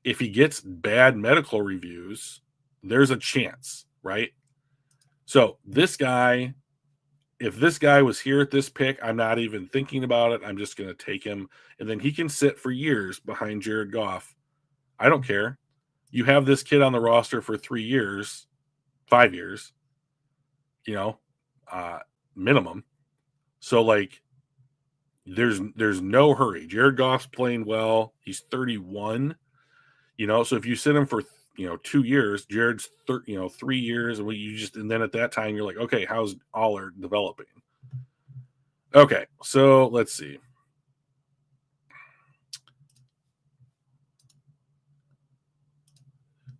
if he gets bad medical reviews, there's a chance, right? So this guy, if this guy was here at this pick, I'm not even thinking about it. I'm just going to take him, and then he can sit for years behind Jared Goff. I don't care. You have this kid on the roster for 3 years, 5 years, you know, minimum. So like there's no hurry. Jared Goff's playing well. He's 31, you know, so if you sit him for 2 years, Jared's 3 years, and then at that time you're like, okay, how's Aller developing? Okay, so let's see.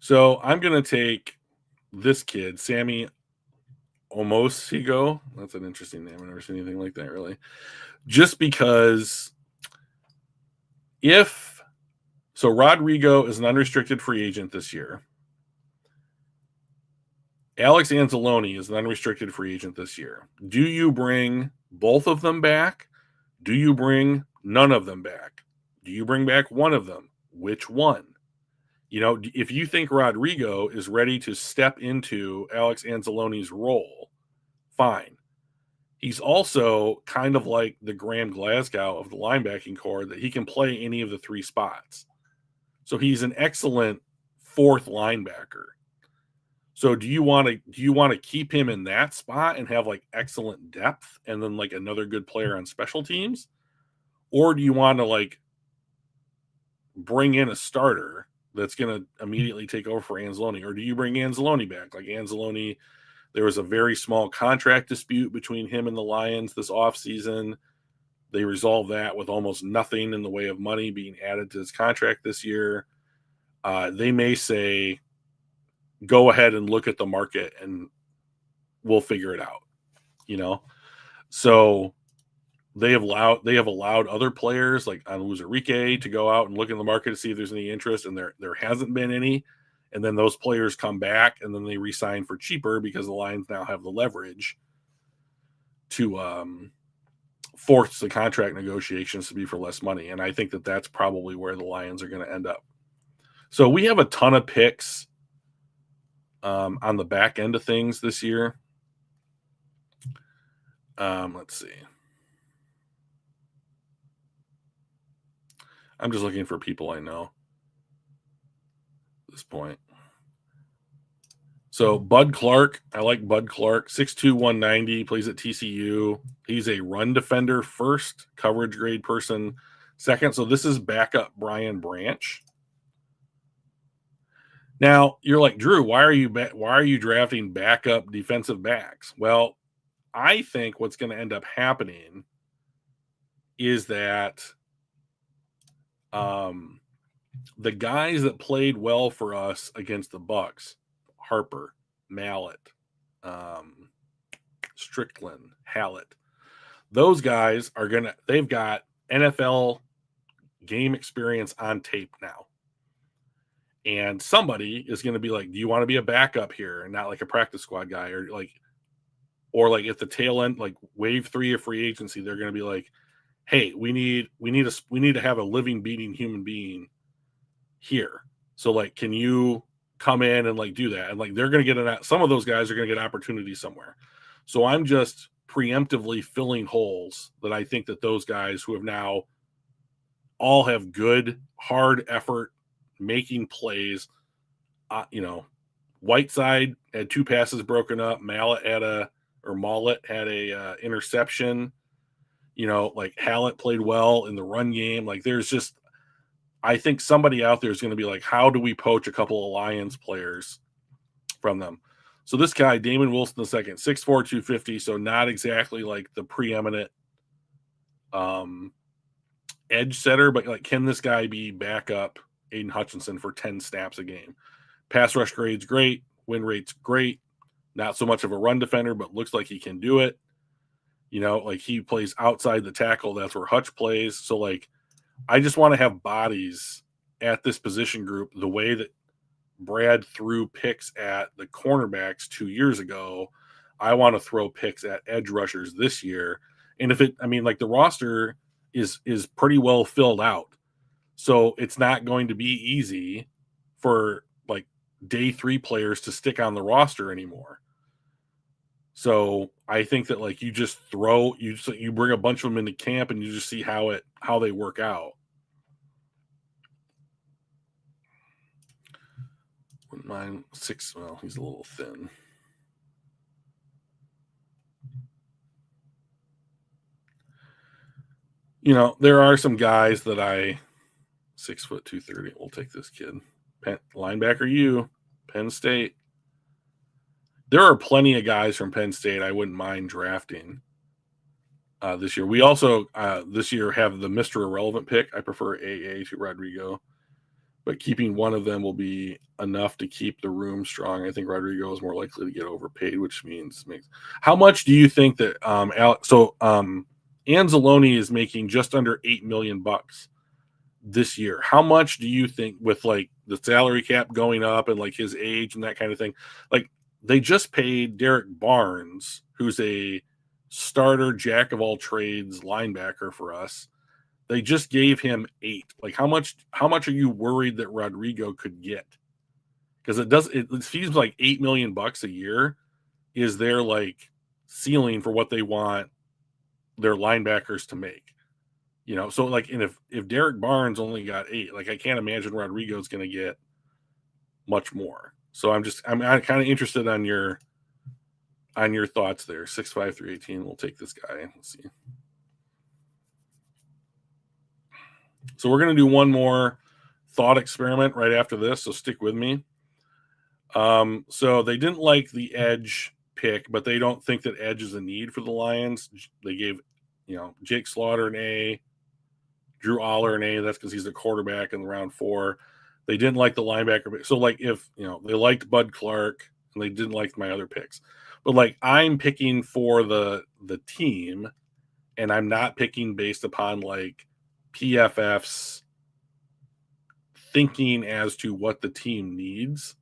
So I'm gonna take this kid, Sammy Omosigo. That's an interesting name. I've never seen anything like that, really. Just because So Rodrigo is an unrestricted free agent this year. Alex Anzalone is an unrestricted free agent this year. Do you bring both of them back? Do you bring none of them back? Do you bring back one of them? Which one? You know, if you think Rodrigo is ready to step into Alex Anzalone's role, fine. He's also kind of like the Graham Glasgow of the linebacking core, that he can play any of the three spots. So he's an excellent fourth linebacker. So do you want to keep him in that spot and have like excellent depth and then like another good player on special teams? Or do you want to like bring in a starter that's going to immediately take over for Anzalone? Or do you bring Anzalone back? Like Anzalone, there was a very small contract dispute between him and the Lions this offseason. They resolved that with almost nothing in the way of money being added to his contract this year. They may say, go ahead and look at the market and we'll figure it out, you know? So they have allowed other players like Onwuzurike to go out and look in the market to see if there's any interest, and there hasn't been any. And then those players come back and then they re-sign for cheaper because the Lions now have the leverage to force the contract negotiations to be for less money. And I think that that's probably where the Lions are going to end up. So we have a ton of picks on the back end of things this year. Let's see. I'm just looking for people I know at this point. So Bud Clark, I like Bud Clark, 6'2", 190, plays at TCU. He's a run defender first, coverage grade person second. So this is backup Brian Branch. Now you're like, Drew, why are you drafting backup defensive backs? Well, I think what's going to end up happening is that the guys that played well for us against the Bucs, Harper, Mallett, Strickland, Hallett, those guys they've got NFL game experience on tape now. And somebody is going to be like, do you want to be a backup here and not like a practice squad guy? Or like at the tail end, like wave 3 of free agency, they're going to be like, hey, we need to have a living, beating human being here. So like, can you come in and like do that? And like, they're going to get some of those guys are going to get opportunity somewhere. So I'm just preemptively filling holes that I think that those guys who have now all have good, hard effort, making plays, Whiteside had 2 passes broken up. Mallett had a interception. Like Hallett played well in the run game. Like there's just, I think somebody out there is going to be like, how do we poach a couple of Lions players from them? So this guy, Damon Wilson II, 6'4", 250. So not exactly like the preeminent edge setter, but like, can this guy be backup Aiden Hutchinson for 10 snaps a game? Pass rush grade's great. Win rate's great. Not so much of a run defender, but looks like he can do it. Like he plays outside the tackle. That's where Hutch plays. So like, I just want to have bodies at this position group the way that Brad threw picks at the cornerbacks 2 years ago. I want to throw picks at edge rushers this year. And the roster is pretty well filled out. So it's not going to be easy for like day 3 players to stick on the roster anymore. So I think that like you bring a bunch of them into camp and you just see how they work out. Wouldn't mind 6. Well, he's a little thin. There are some guys that 6 foot 230. We'll take this kid. Linebacker, Penn State. There are plenty of guys from Penn State I wouldn't mind drafting this year. We also this year have the Mr. Irrelevant pick. I prefer AA to Rodrigo, but keeping one of them will be enough to keep the room strong. I think Rodrigo is more likely to get overpaid, which means how much do you think that Anzalone is making just under $8 million. this year. How much do you think, with like the salary cap going up and like his age and that kind of thing? Like, they just paid Derek Barnes, who's a starter jack of all trades linebacker for us. They just gave him 8. Like, how much are you worried that Rodrigo could get? Because it seems like $8 million a year is their like ceiling for what they want their linebackers to make. You know, so like, and if Derek Barnes only got 8, like I can't imagine Rodrigo's going to get much more. So I'm kind of interested on your thoughts there. 6'5" 318. We'll take this guy. Let's see. So we're going to do one more thought experiment right after this. So stick with me. So they didn't like the edge pick, but they don't think that edge is a need for the Lions. They gave, Jake Slaughter an A, Drew Aller an A. That's because he's the quarterback in round 4. They didn't like the linebacker. So like, if they liked Bud Clark and they didn't like my other picks, but like I'm picking for the team, and I'm not picking based upon like PFF's thinking as to what the team needs.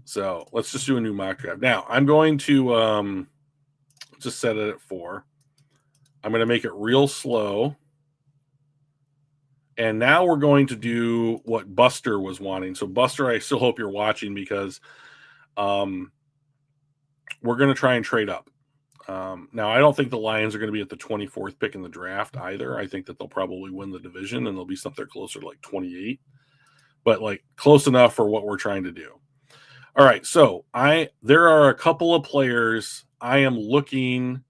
So let's just do a new mock draft. Now I'm going to just set it at 4. I'm going to make it real slow. And now we're going to do what Buster was wanting. So Buster, I still hope you're watching, because we're going to try and trade up. Now, I don't think the Lions are going to be at the 24th pick in the draft either. I think that they'll probably win the division and they'll be something closer to like 28, but like close enough for what we're trying to do. All right. So there are a couple of players I am looking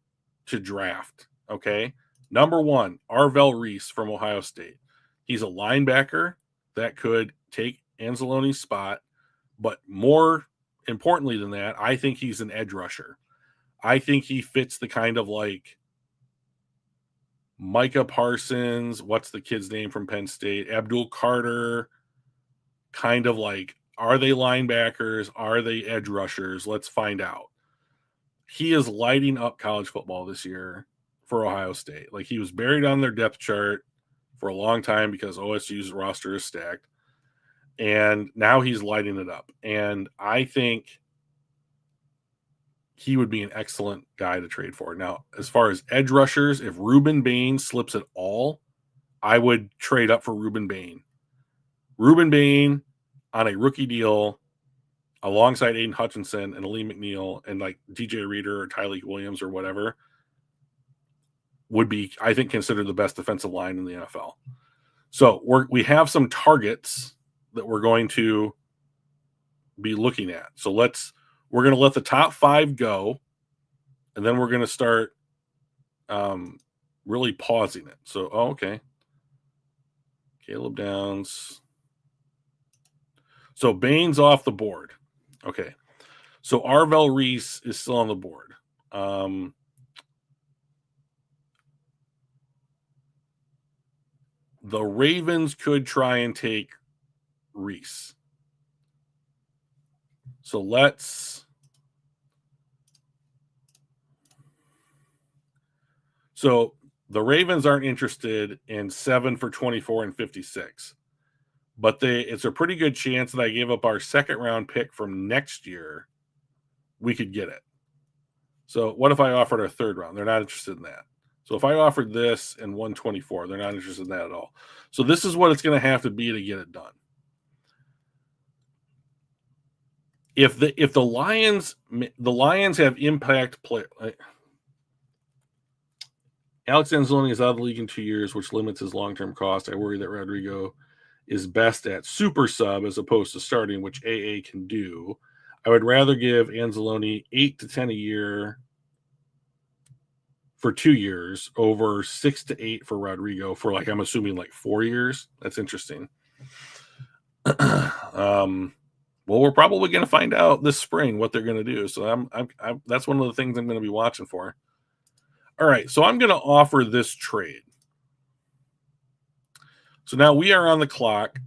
to draft. Okay. Number 1, Arvell Reese from Ohio State. He's a linebacker that could take Anzalone's spot, but more importantly than that, I think he's an edge rusher. I think he fits the kind of like Micah Parsons, what's the kid's name from Penn State, Abdul Carter, kind of like, are they linebackers? Are they edge rushers? Let's find out. He is lighting up college football this year for Ohio State. Like, he was buried on their depth chart for a long time because OSU's roster is stacked. And now he's lighting it up. And I think he would be an excellent guy to trade for. Now, as far as edge rushers, if Ruben Bain slips at all, I would trade up for Ruben Bain. Ruben Bain on a rookie deal alongside Aiden Hutchinson and Lee McNeil and like DJ Reader or Tyleik Williams or whatever would be, I think, considered the best defensive line in the NFL. So we have some targets that we're going to be looking at. So we're going to let the top 5 go, and then we're going to start really pausing it. So, okay. Caleb Downs. So Bain's off the board. Okay. So Arvell Reese is still on the board. The Ravens could try and take Reese. So the Ravens aren't interested in 7 for 24 and 56, but it's a pretty good chance that I gave up our second round pick from next year. We could get it. So what if I offered our third round? They're not interested in that. So if I offered this and 124, they're not interested in that at all. So this is what it's going to have to be to get it done. If the Lions have impact play, Alex Anzalone is out of the league in 2 years, which limits his long-term cost. I worry that Rodrigo is best at super sub as opposed to starting, which AA can do. I would rather give Anzalone 8 to 10 a year for 2 years over 6 to 8 for Rodrigo for, like, I'm assuming like 4 years. That's interesting. Well, we're probably going to find out this spring what they're going to do. So I'm that's one of the things I'm going to be watching for. All right, so I'm going to offer this trade. So now we are on the clock.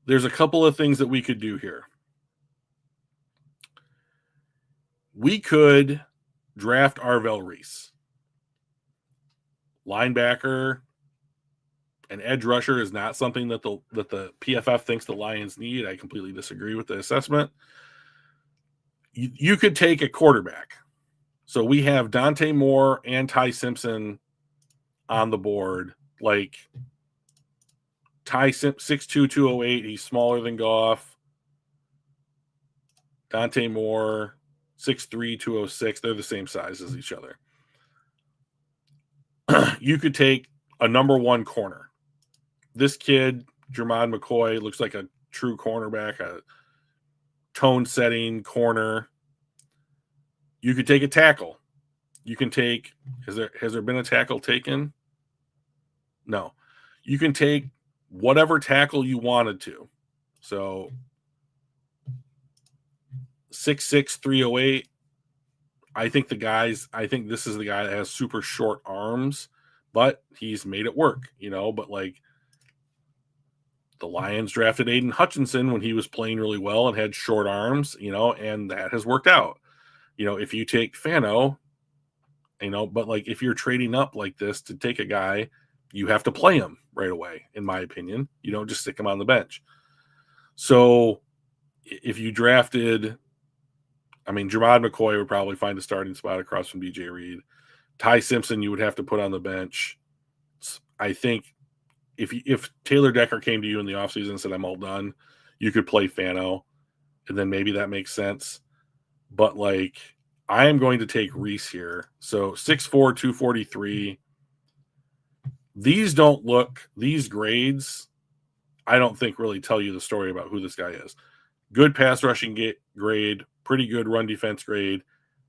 There's a couple of things that we could do here. We could draft Arvell Reese. linebacker, an edge rusher is not something that the PFF thinks the Lions need. I completely disagree with the assessment. You could take a quarterback. So we have Dante Moore and Ty Simpson on the board. Like Ty 6'2", 208. He's smaller than Goff. Dante Moore, 6'3", 206. They're the same size as each other. You could take a number one corner. This kid, Jermod McCoy, looks like a true cornerback, a tone-setting corner. You could take a tackle. You can take has there been a tackle taken? No. You can take whatever tackle you wanted to. So 6'6", 308. I think this is the guy that has super short arms, but he's made it work, but like the Lions drafted Aiden Hutchinson when he was playing really well and had short arms, and that has worked out. If you take Fano, but like if you're trading up like this to take a guy, you have to play him right away, in my opinion. You don't just stick him on the bench. So if you drafted, Jermod McCoy would probably find a starting spot across from DJ Reed. Ty Simpson, you would have to put on the bench. I think if Taylor Decker came to you in the offseason and said, I'm all done, you could play Fano, and then maybe that makes sense. But, like, I am going to take Reese here. So 6'4", 243. These grades, I don't think really tell you the story about who this guy is. Good pass rushing grade, pretty good run defense grade.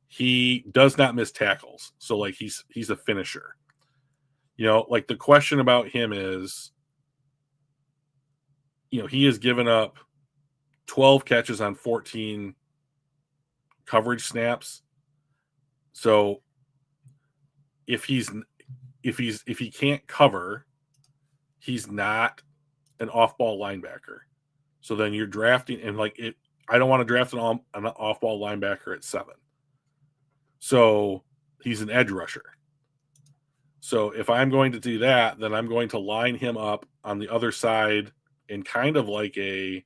He does not miss tackles. So, like, he's a finisher. Like the question about him is, he has given up 12 catches on 14 coverage snaps. So if he can't cover, he's not an off-ball linebacker. So then you're drafting, and I don't want to draft an off-ball linebacker at 7. So he's an edge rusher. So if I'm going to do that, then I'm going to line him up on the other side in kind of like a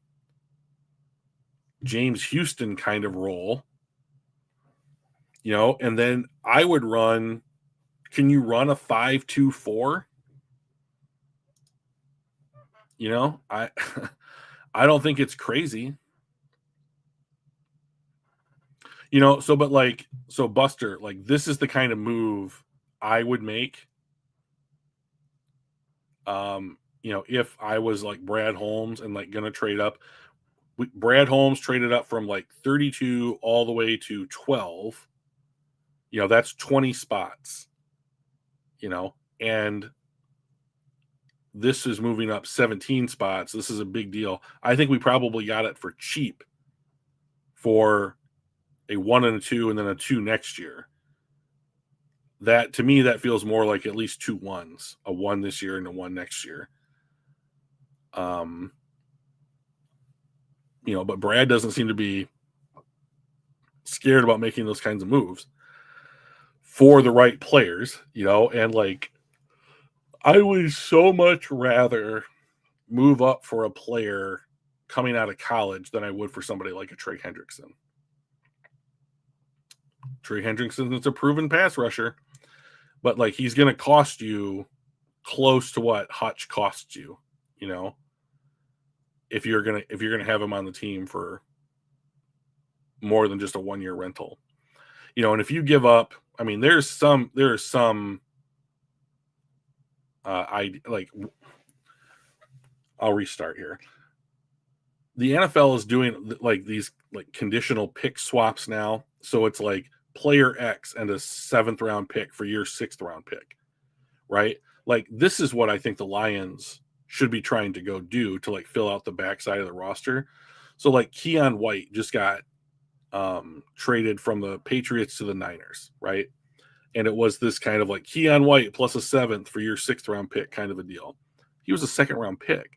James Houston kind of role, and then I would run. Can you run a 5-2-4? I I don't think it's crazy. So Buster, like this is the kind of move I would make. If I was like Brad Holmes and like gonna trade up, Brad Holmes traded up from like 32 all the way to 12. That's 20 spots. And this is moving up 17 spots. This is a big deal. I think we probably got it for cheap for a 1 and a 2 and then a 2 next year. That to me, that feels more like at least 2 1s, a 1 this year and a 1 next year. But Brad doesn't seem to be scared about making those kinds of moves for the right players, and like I would so much rather move up for a player coming out of college than I would for somebody like a Trey Hendrickson. Trey Hendrickson is a proven pass rusher, but like he's going to cost you close to what Hutch costs you, if you're going to have him on the team for more than just a 1-year rental. And if you give up, there's some I'll restart here. The NFL is doing like these like conditional pick swaps now. So it's like player X and a 7th round pick for your 6th round pick, right? Like this is what I think the Lions should be trying to go do to like fill out the backside of the roster. So like Keon White just got traded from the Patriots to the Niners, right? And it was this kind of like Keon White plus a 7th for your 6th round pick kind of a deal. He was a 2nd round pick.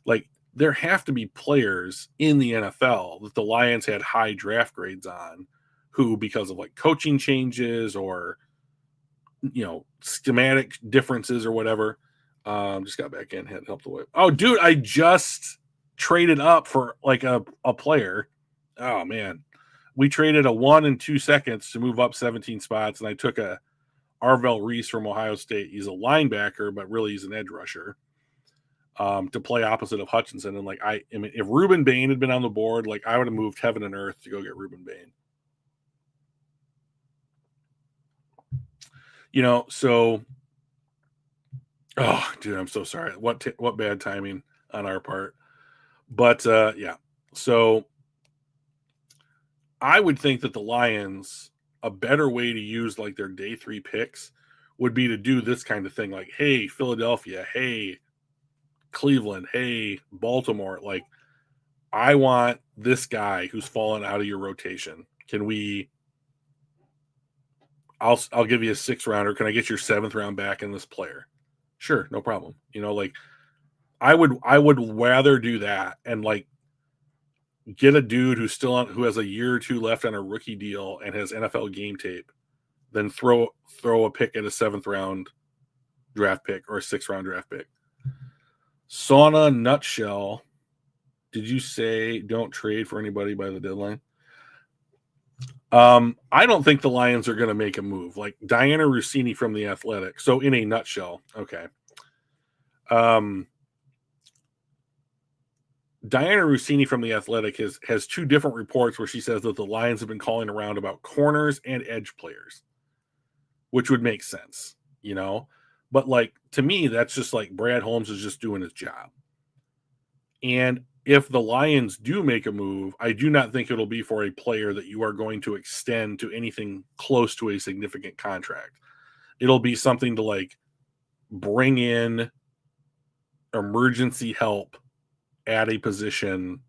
Like there have to be players in the NFL that the Lions had high draft grades on who, because of like coaching changes or schematic differences or whatever. Just got back in, had to help the whip. Oh, dude, I just traded up for like a player. Oh man, we traded a 1 and 2 seconds to move up 17 spots, and I took a Arvell Reese from Ohio State. He's a linebacker, but really he's an edge rusher. To play opposite of Hutchinson, and I mean, if Ruben Bain had been on the board, like I would have moved heaven and earth to go get Ruben Bain. So, oh, dude, I'm so sorry. What bad timing on our part. But yeah, so I would think that the Lions, a better way to use like their day 3 picks would be to do this kind of thing. Like, hey, Philadelphia, hey, Cleveland, hey, Baltimore, like I want this guy who's fallen out of your rotation. Can we I'll give you a 6th rounder. Can I get your 7th round back in this player? Sure, no problem. I would rather do that and like get a dude who has a year or 2 left on a rookie deal and has NFL game tape than throw a pick at a 7th round draft pick or a 6th round draft pick. Sauna Nutshell, did you say don't trade for anybody by the deadline? I don't think the Lions are going to make a move. Like Diana Rossini from The Athletic. So in a nutshell, okay. Diana Rossini from The Athletic has 2 different reports where she says that the Lions have been calling around about corners and edge players, which would make sense, But like to me, that's just like Brad Holmes is just doing his job. And if the Lions do make a move, I do not think it'll be for a player that you are going to extend to anything close to a significant contract. It'll be something to like bring in emergency help at a position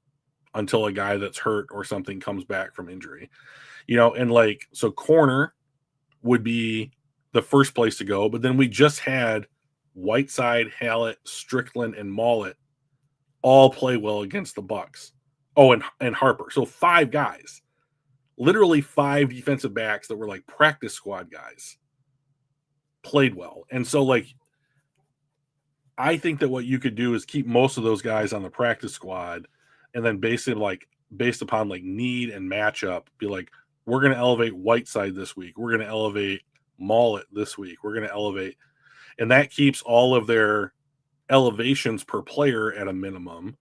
until a guy that's hurt or something comes back from injury. And like, so corner would be the first place to go, but then we just had Whiteside, Hallett, Strickland, and Mollett all play well against the Bucs. Oh, and Harper. So 5 guys, literally 5 defensive backs that were like practice squad guys played well. And so like, I think that what you could do is keep most of those guys on the practice squad and then based upon like need and matchup, be like, we're going to elevate Whiteside this week. We're going to elevate Mollett this week. We're going to elevate, and that keeps all of their elevations per player at a minimum,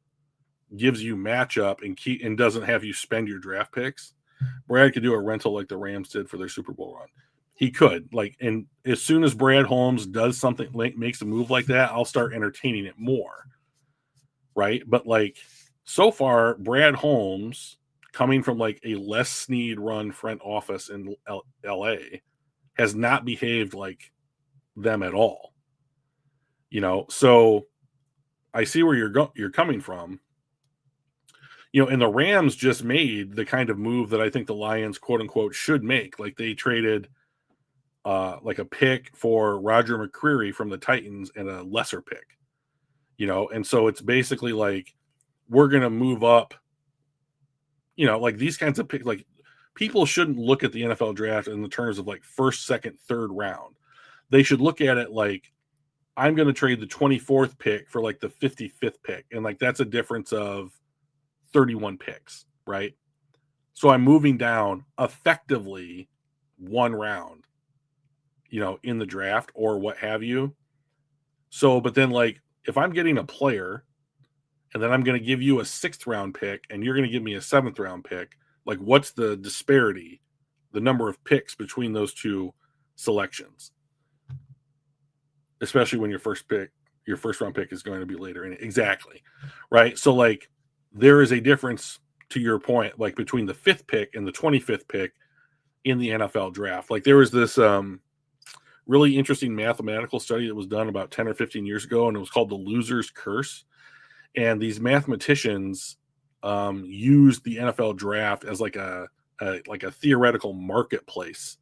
gives you matchup and doesn't have you spend your draft picks. Brad could do a rental like the Rams did for their Super Bowl run. He could, like, and as soon as Brad Holmes does something like makes a move like that, I'll start entertaining it more. Right. But like so far, Brad Holmes, coming from like a Les Snead run front office in LA, has not behaved like them at all. So I see where you're coming from. And the Rams just made the kind of move that I think the Lions, quote unquote, should make. Like they traded like a pick for Roger McCreary from the Titans and a lesser pick, and so it's basically like we're going to move up, like these kinds of picks. Like people shouldn't look at the NFL draft in the terms of like 1st, 2nd, 3rd round. They should look at it like I'm going to trade the 24th pick for like the 55th pick. And like that's a difference of 31 picks, right? So I'm moving down effectively 1 round, in the draft or what have you. So, but then like if I'm getting a player and then I'm going to give you a 6th round pick and you're going to give me a 7th round pick, like what's the disparity, the number of picks between those 2 selections? Especially when your first round pick is going to be later in it. Exactly. Right. So like there is a difference, to your point, like between the 5th pick and the 25th pick in the NFL draft. Like there was this really interesting mathematical study that was done about 10 or 15 years ago, and it was called the Loser's Curse. And these mathematicians used the NFL draft as like a theoretical marketplace.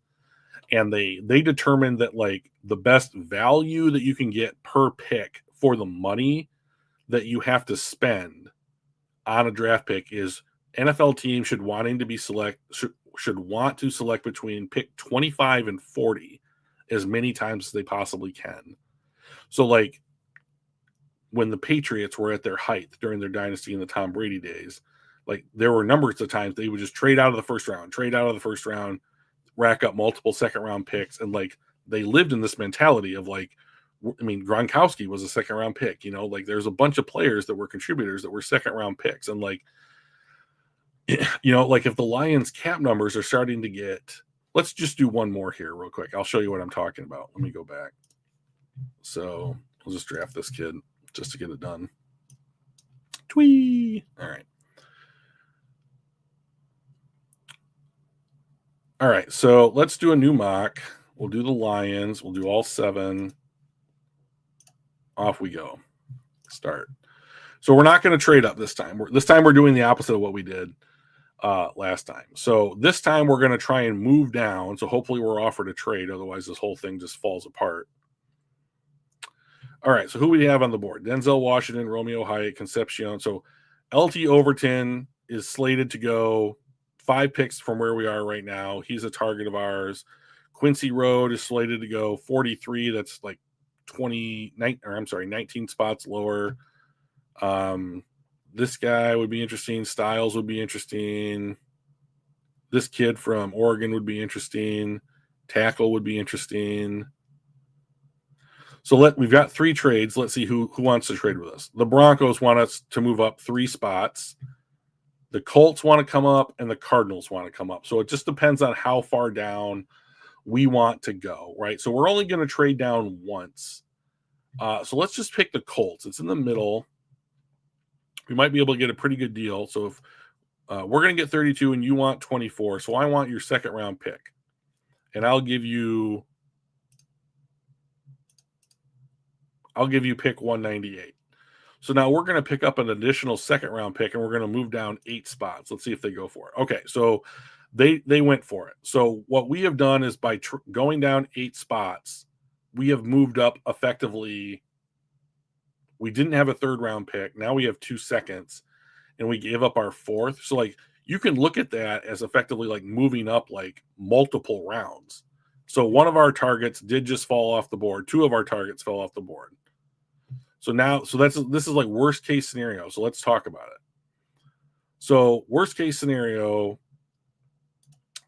And they determined that like the best value that you can get per pick for the money that you have to spend on a draft pick is NFL teams should want to select between pick 25 and 40 as many times as they possibly can. So, like, when the Patriots were at their height during their dynasty in the Tom Brady days, like, there were numbers of times they would just trade out of the first round, rack up multiple second round picks. And like, they lived in this mentality of like, I mean, Gronkowski was a second round pick, like there's a bunch of players that were contributors that were second round picks. And like, like if the Lions cap numbers are starting to get, let's just do one more here real quick. I'll show you what I'm talking about. Let me go back. So we'll just draft this kid just to get it done. Twee. All right. All right. So let's do a new mock. We'll do the Lions. We'll do all 7. Off we go. Start. So we're not going to trade up this time. This time we're doing the opposite of what we did last time. So this time we're going to try and move down. So hopefully we're offered a trade. Otherwise, this whole thing just falls apart. All right. So who we have on the board? Denzel Washington, Romeo Hyatt, Concepcion. So LT Overton is slated to go 5 picks from where we are right now. He's a target of ours. Quincy Road is slated to go 43. That's like 19 spots lower. This guy would be interesting. Styles would be interesting. This kid from Oregon would be interesting. Tackle would be interesting. So we've got 3 trades. Let's see who wants to trade with us. The Broncos want us to move up 3 spots. The Colts want to come up, and the Cardinals want to come up. So it just depends on how far down we want to go, right? So we're only going to trade down once. So let's just pick the Colts. It's in the middle. We might be able to get a pretty good deal. So if we're going to get 32 and you want 24, so I want your second round pick. And I'll give you pick 198. So now we're going to pick up an additional second round pick, and we're going to move down 8 spots. Let's see if they go for it. Okay, so they went for it. So what we have done is by going down 8 spots, we have moved up effectively. We didn't have a third round pick. Now we have 2 seconds, and we gave up our 4th. So like, you can look at that as effectively like moving up like multiple rounds. So one of our targets did just fall off the board. 2 of our targets fell off the board. So this is like worst case scenario. So let's talk about it. So worst case scenario,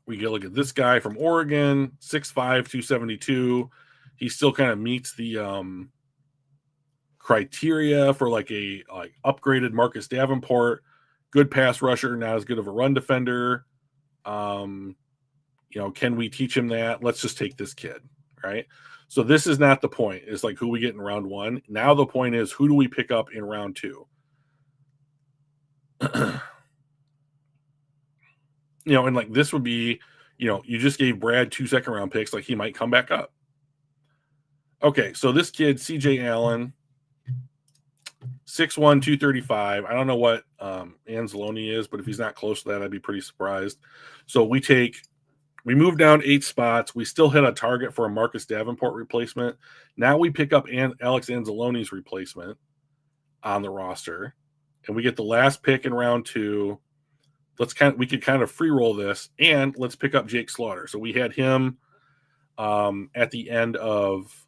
we get look at this guy from Oregon, 6'5", 272. He still kind of meets the criteria for like a upgraded Marcus Davenport, good pass rusher, not as good of a run defender. Can we teach him that? Let's just take this kid, right? So this is not the point. It's like who we get in round 1. Now the point is, who do we pick up in round 2? And like this would be, you just gave Brad 2 second round picks, like he might come back up. Okay, so this kid, CJ Allen, 6'1", 235. I don't know what Anzalone is, but if he's not close to that, I'd be pretty surprised. So we moved down 8 spots. We still hit a target for a Marcus Davenport replacement. Now we pick up Alex Anzalone's replacement on the roster, and we get the last pick in round 2. We could kind of free roll this, and let's pick up Jake Slaughter. So we had him at the end of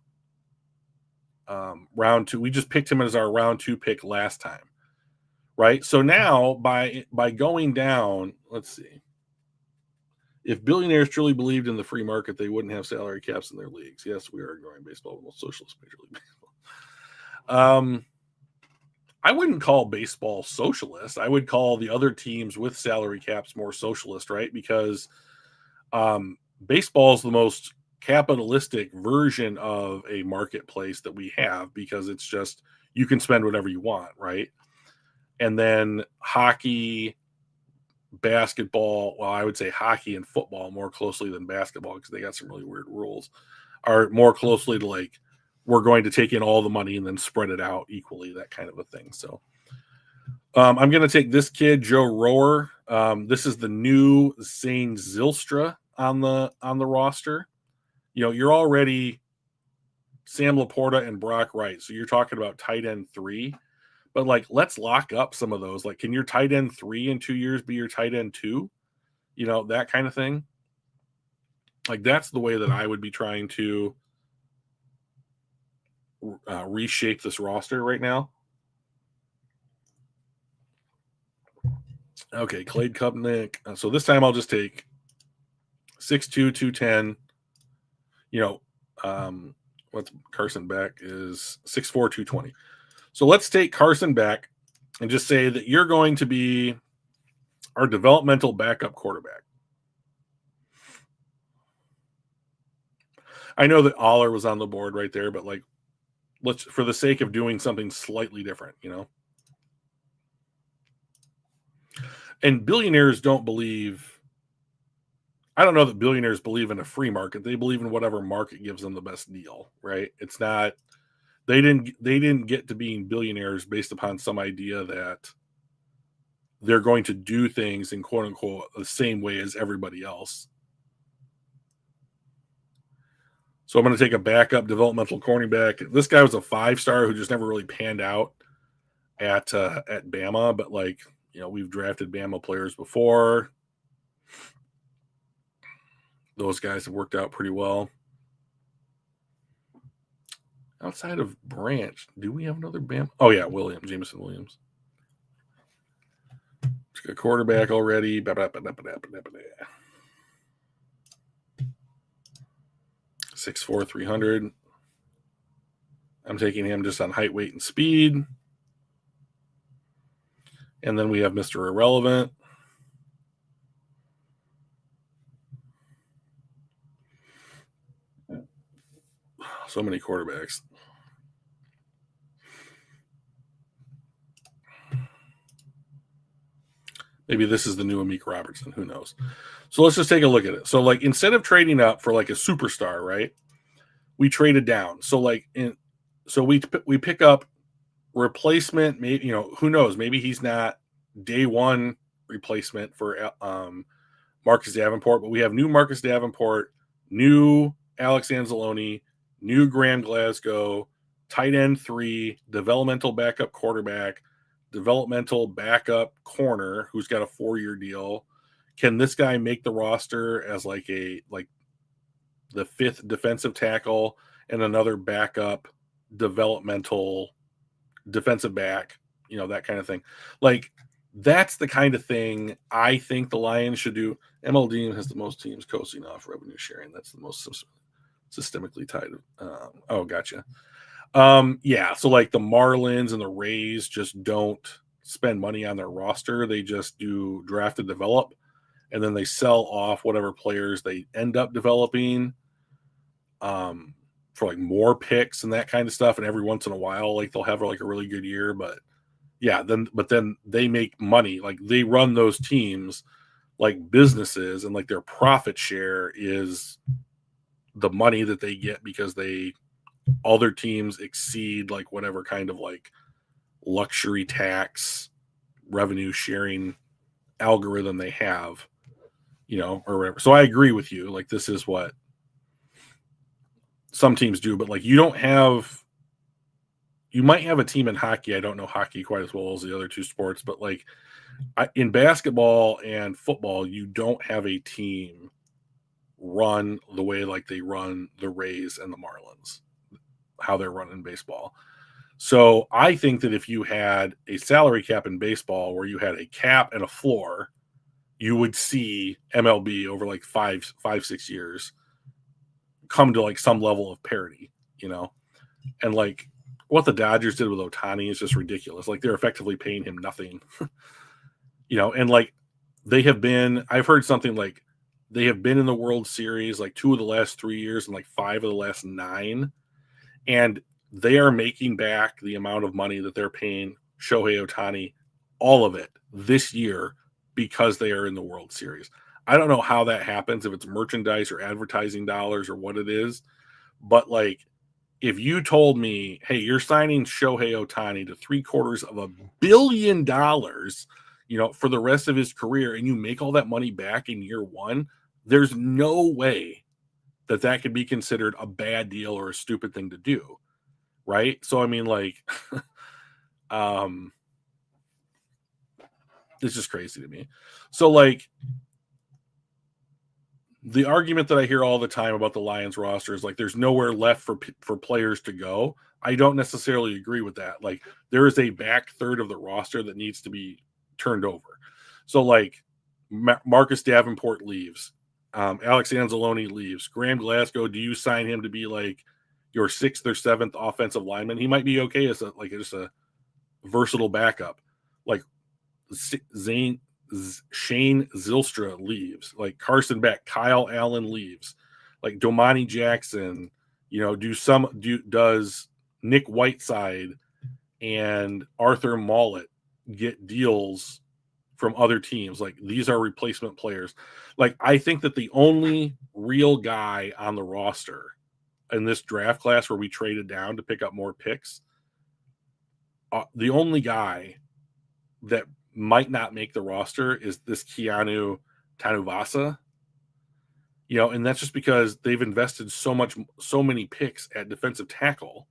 round 2. We just picked him as our round 2 pick last time, right? So now by going down, let's see. If billionaires truly believed in the free market, they wouldn't have salary caps in their leagues. Yes, we are ignoring baseball, the most socialist Major League Baseball. I wouldn't call baseball socialist. I would call the other teams with salary caps more socialist, right? Because baseball is the most capitalistic version of a marketplace that we have, because it's just you can spend whatever you want, right? And then hockey, basketball, well, I would say hockey and football more closely than basketball, because they got some really weird rules, are more closely to like, we're going to take in all the money and then spread it out equally, that kind of a thing. So I'm going to take this kid, Joe Rower. This is the new Zane Zylstra on the roster. You're already Sam Laporta and Brock Wright, so you're talking about tight end 3. But like, let's lock up some of those. Like, can your tight end 3 in 2 years be your tight end 2? That kind of thing. Like, that's the way that I would be trying to reshape this roster right now. Okay, Clade Kupnick. So this time I'll just take 6'2", 210. What's Carson Beck is 6'4", 220. So let's take Carson Beck and just say that you're going to be our developmental backup quarterback. I know that Aller was on the board right there, but like, let's, for the sake of doing something slightly different, And billionaires don't believe, I don't know that billionaires believe in a free market. They believe in whatever market gives them the best deal, right? It's not, they didn't get to being billionaires based upon some idea that they're going to do things in quote unquote the same way as everybody else. So I'm going to take a backup developmental cornerback. This guy was a 5-star who just never really panned out at Bama, but like, we've drafted Bama players before. Those guys have worked out pretty well. Outside of Branch, do we have another Bama? Oh yeah, Jameson Williams. A quarterback already. 6'4", 300. I'm taking him just on height, weight, and speed. And then we have Mr. Irrelevant. So many quarterbacks. Maybe this is the new Amik Robertson. Who knows? So let's just take a look at it. So like, instead of trading up for like a superstar, right? We traded down. So like, we pick up replacement. Maybe, who knows? Maybe he's not day one replacement for Marcus Davenport, but we have new Marcus Davenport, new Alex Anzalone, new Graham Glasgow, tight end 3, developmental backup quarterback, developmental backup corner who's got a 4-year deal. Can this guy make the roster as like the 5th defensive tackle and another backup developmental defensive back, that kind of thing? Like, that's the kind of thing I think the Lions should do. MLD has the most teams coasting off revenue sharing. That's the most systemically tied. Oh, gotcha. Yeah, so like the Marlins and the Rays just don't spend money on their roster. They just do draft and develop, and then they sell off whatever players they end up developing for like more picks and that kind of stuff. And every once in a while, like they'll have like a really good year, but then they make money. Like they run those teams like businesses, and like their profit share is the money that they get because all their teams exceed like whatever kind of like luxury tax revenue sharing algorithm they have, or whatever. So I agree with you. Like, this is what some teams do, but like you might have a team in hockey. I don't know hockey quite as well as the other two sports, but like in basketball and football, you don't have a team run the way like they run the Rays and the Marlins, how they're running baseball. So I think that if you had a salary cap in baseball where you had a cap and a floor, you would see MLB over like 5-6 years come to like some level of parity, and like what the Dodgers did with Ohtani is just ridiculous. Like they're effectively paying him nothing, and like I've heard something like they have been in the World Series like 2 of the last 3 years and like 5 of the last 9. And they are making back the amount of money that they're paying Shohei Ohtani, all of it this year, because they are in the World Series. I don't know how that happens, if it's merchandise or advertising dollars or what it is. But like, if you told me, hey, you're signing Shohei Ohtani to $750 million, for the rest of his career, and you make all that money back in year one, there's no way that could be considered a bad deal or a stupid thing to do. Right. So, I mean, like, it's just crazy to me. So like, the argument that I hear all the time about the Lions roster is like there's nowhere left for players to go. I don't necessarily agree with that. Like there is a back third of the roster that needs to be turned over. So like Marcus Davenport leaves, Alex Anzalone leaves, Graham Glasgow. Do you sign him to be like your 6th or 7th offensive lineman? He might be okay as just a versatile backup. Like Shane Zylstra leaves, like Carson Beck, Kyle Allen leaves, like Domani Jackson, does Nick Whiteside and Arthur Mollett get deals from other teams? Like these are replacement players. Like I think that the only real guy on the roster in this draft class where we traded down to pick up more picks, the only guy that might not make the roster is this Keanu Tanuvasa, and that's just because they've invested so many picks at defensive tackle,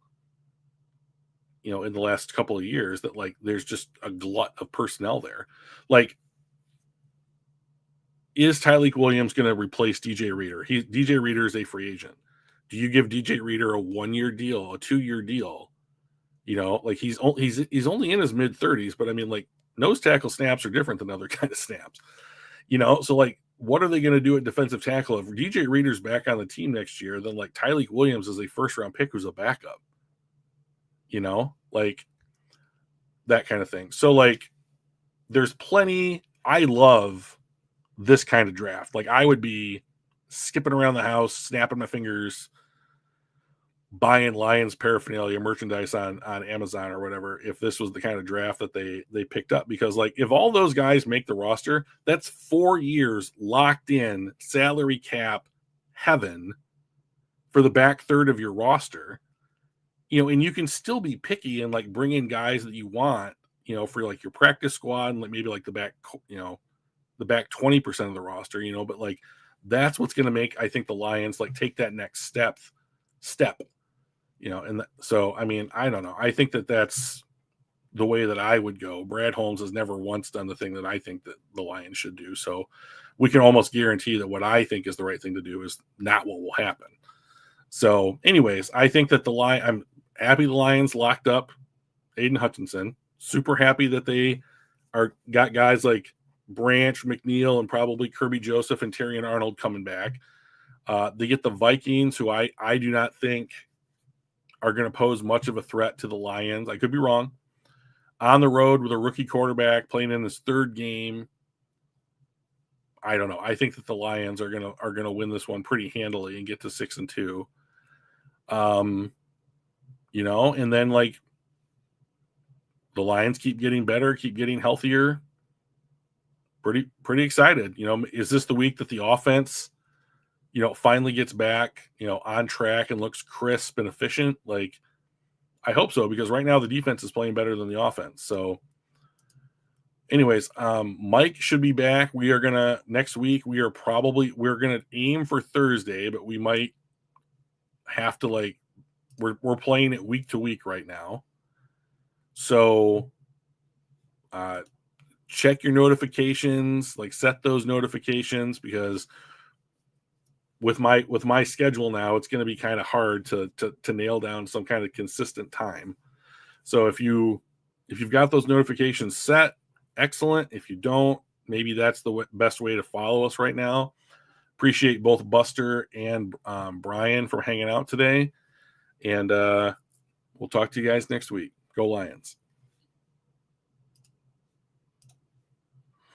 in the last couple of years that like there's just a glut of personnel there. Like, is Tyleik Williams going to replace DJ Reader? DJ Reader is a free agent. Do you give DJ Reader a 1-year deal, a 2-year deal? Like he's only in his mid-30s, but I mean, like nose tackle snaps are different than other kind of snaps. So like, what are they going to do at defensive tackle if DJ Reader's back on the team next year? Then like Tyleik Williams is a first-round pick who's a backup. Like that kind of thing. So like, there's plenty. I love this kind of draft. Like I would be skipping around the house, snapping my fingers, buying Lions paraphernalia merchandise on Amazon or whatever if this was the kind of draft that they picked up. Because like if all those guys make the roster, that's 4 years locked in salary cap heaven for the back third of your roster. And you can still be picky and like bring in guys that you want, for like your practice squad and like maybe like the back 20% of the roster, but like that's what's going to make, I think, the Lions like take that next step. So, I mean, I don't know. I think that that's the way that I would go. Brad Holmes has never once done the thing that I think that the Lions should do. So we can almost guarantee that what I think is the right thing to do is not what will happen. So anyways, I think that I'm happy the Lions locked up Aiden Hutchinson. Super happy that they got guys like Branch, McNeil, and probably Kirby Joseph and Terrion Arnold coming back. They get the Vikings, who I do not think are going to pose much of a threat to the Lions. I could be wrong. On the road with a rookie quarterback playing in his 3rd game. I don't know. I think that the Lions are gonna win this one pretty handily and get to 6-2. And then like the Lions keep getting better, keep getting healthier. Pretty excited. Is this the week that the offense, finally gets back, on track and looks crisp and efficient? Like, I hope so, because right now the defense is playing better than the offense. So anyways, Mike should be back. Next week, we're going to aim for Thursday, but we might have to like, we're playing it week to week right now. So, check your notifications, like set those notifications, because with my schedule now, it's going to be kind of hard to nail down some kind of consistent time. So if you've got those notifications set, excellent. If you don't, maybe that's the best way to follow us right now. Appreciate both Buster and Brian for hanging out today. And we'll talk to you guys next week. Go Lions.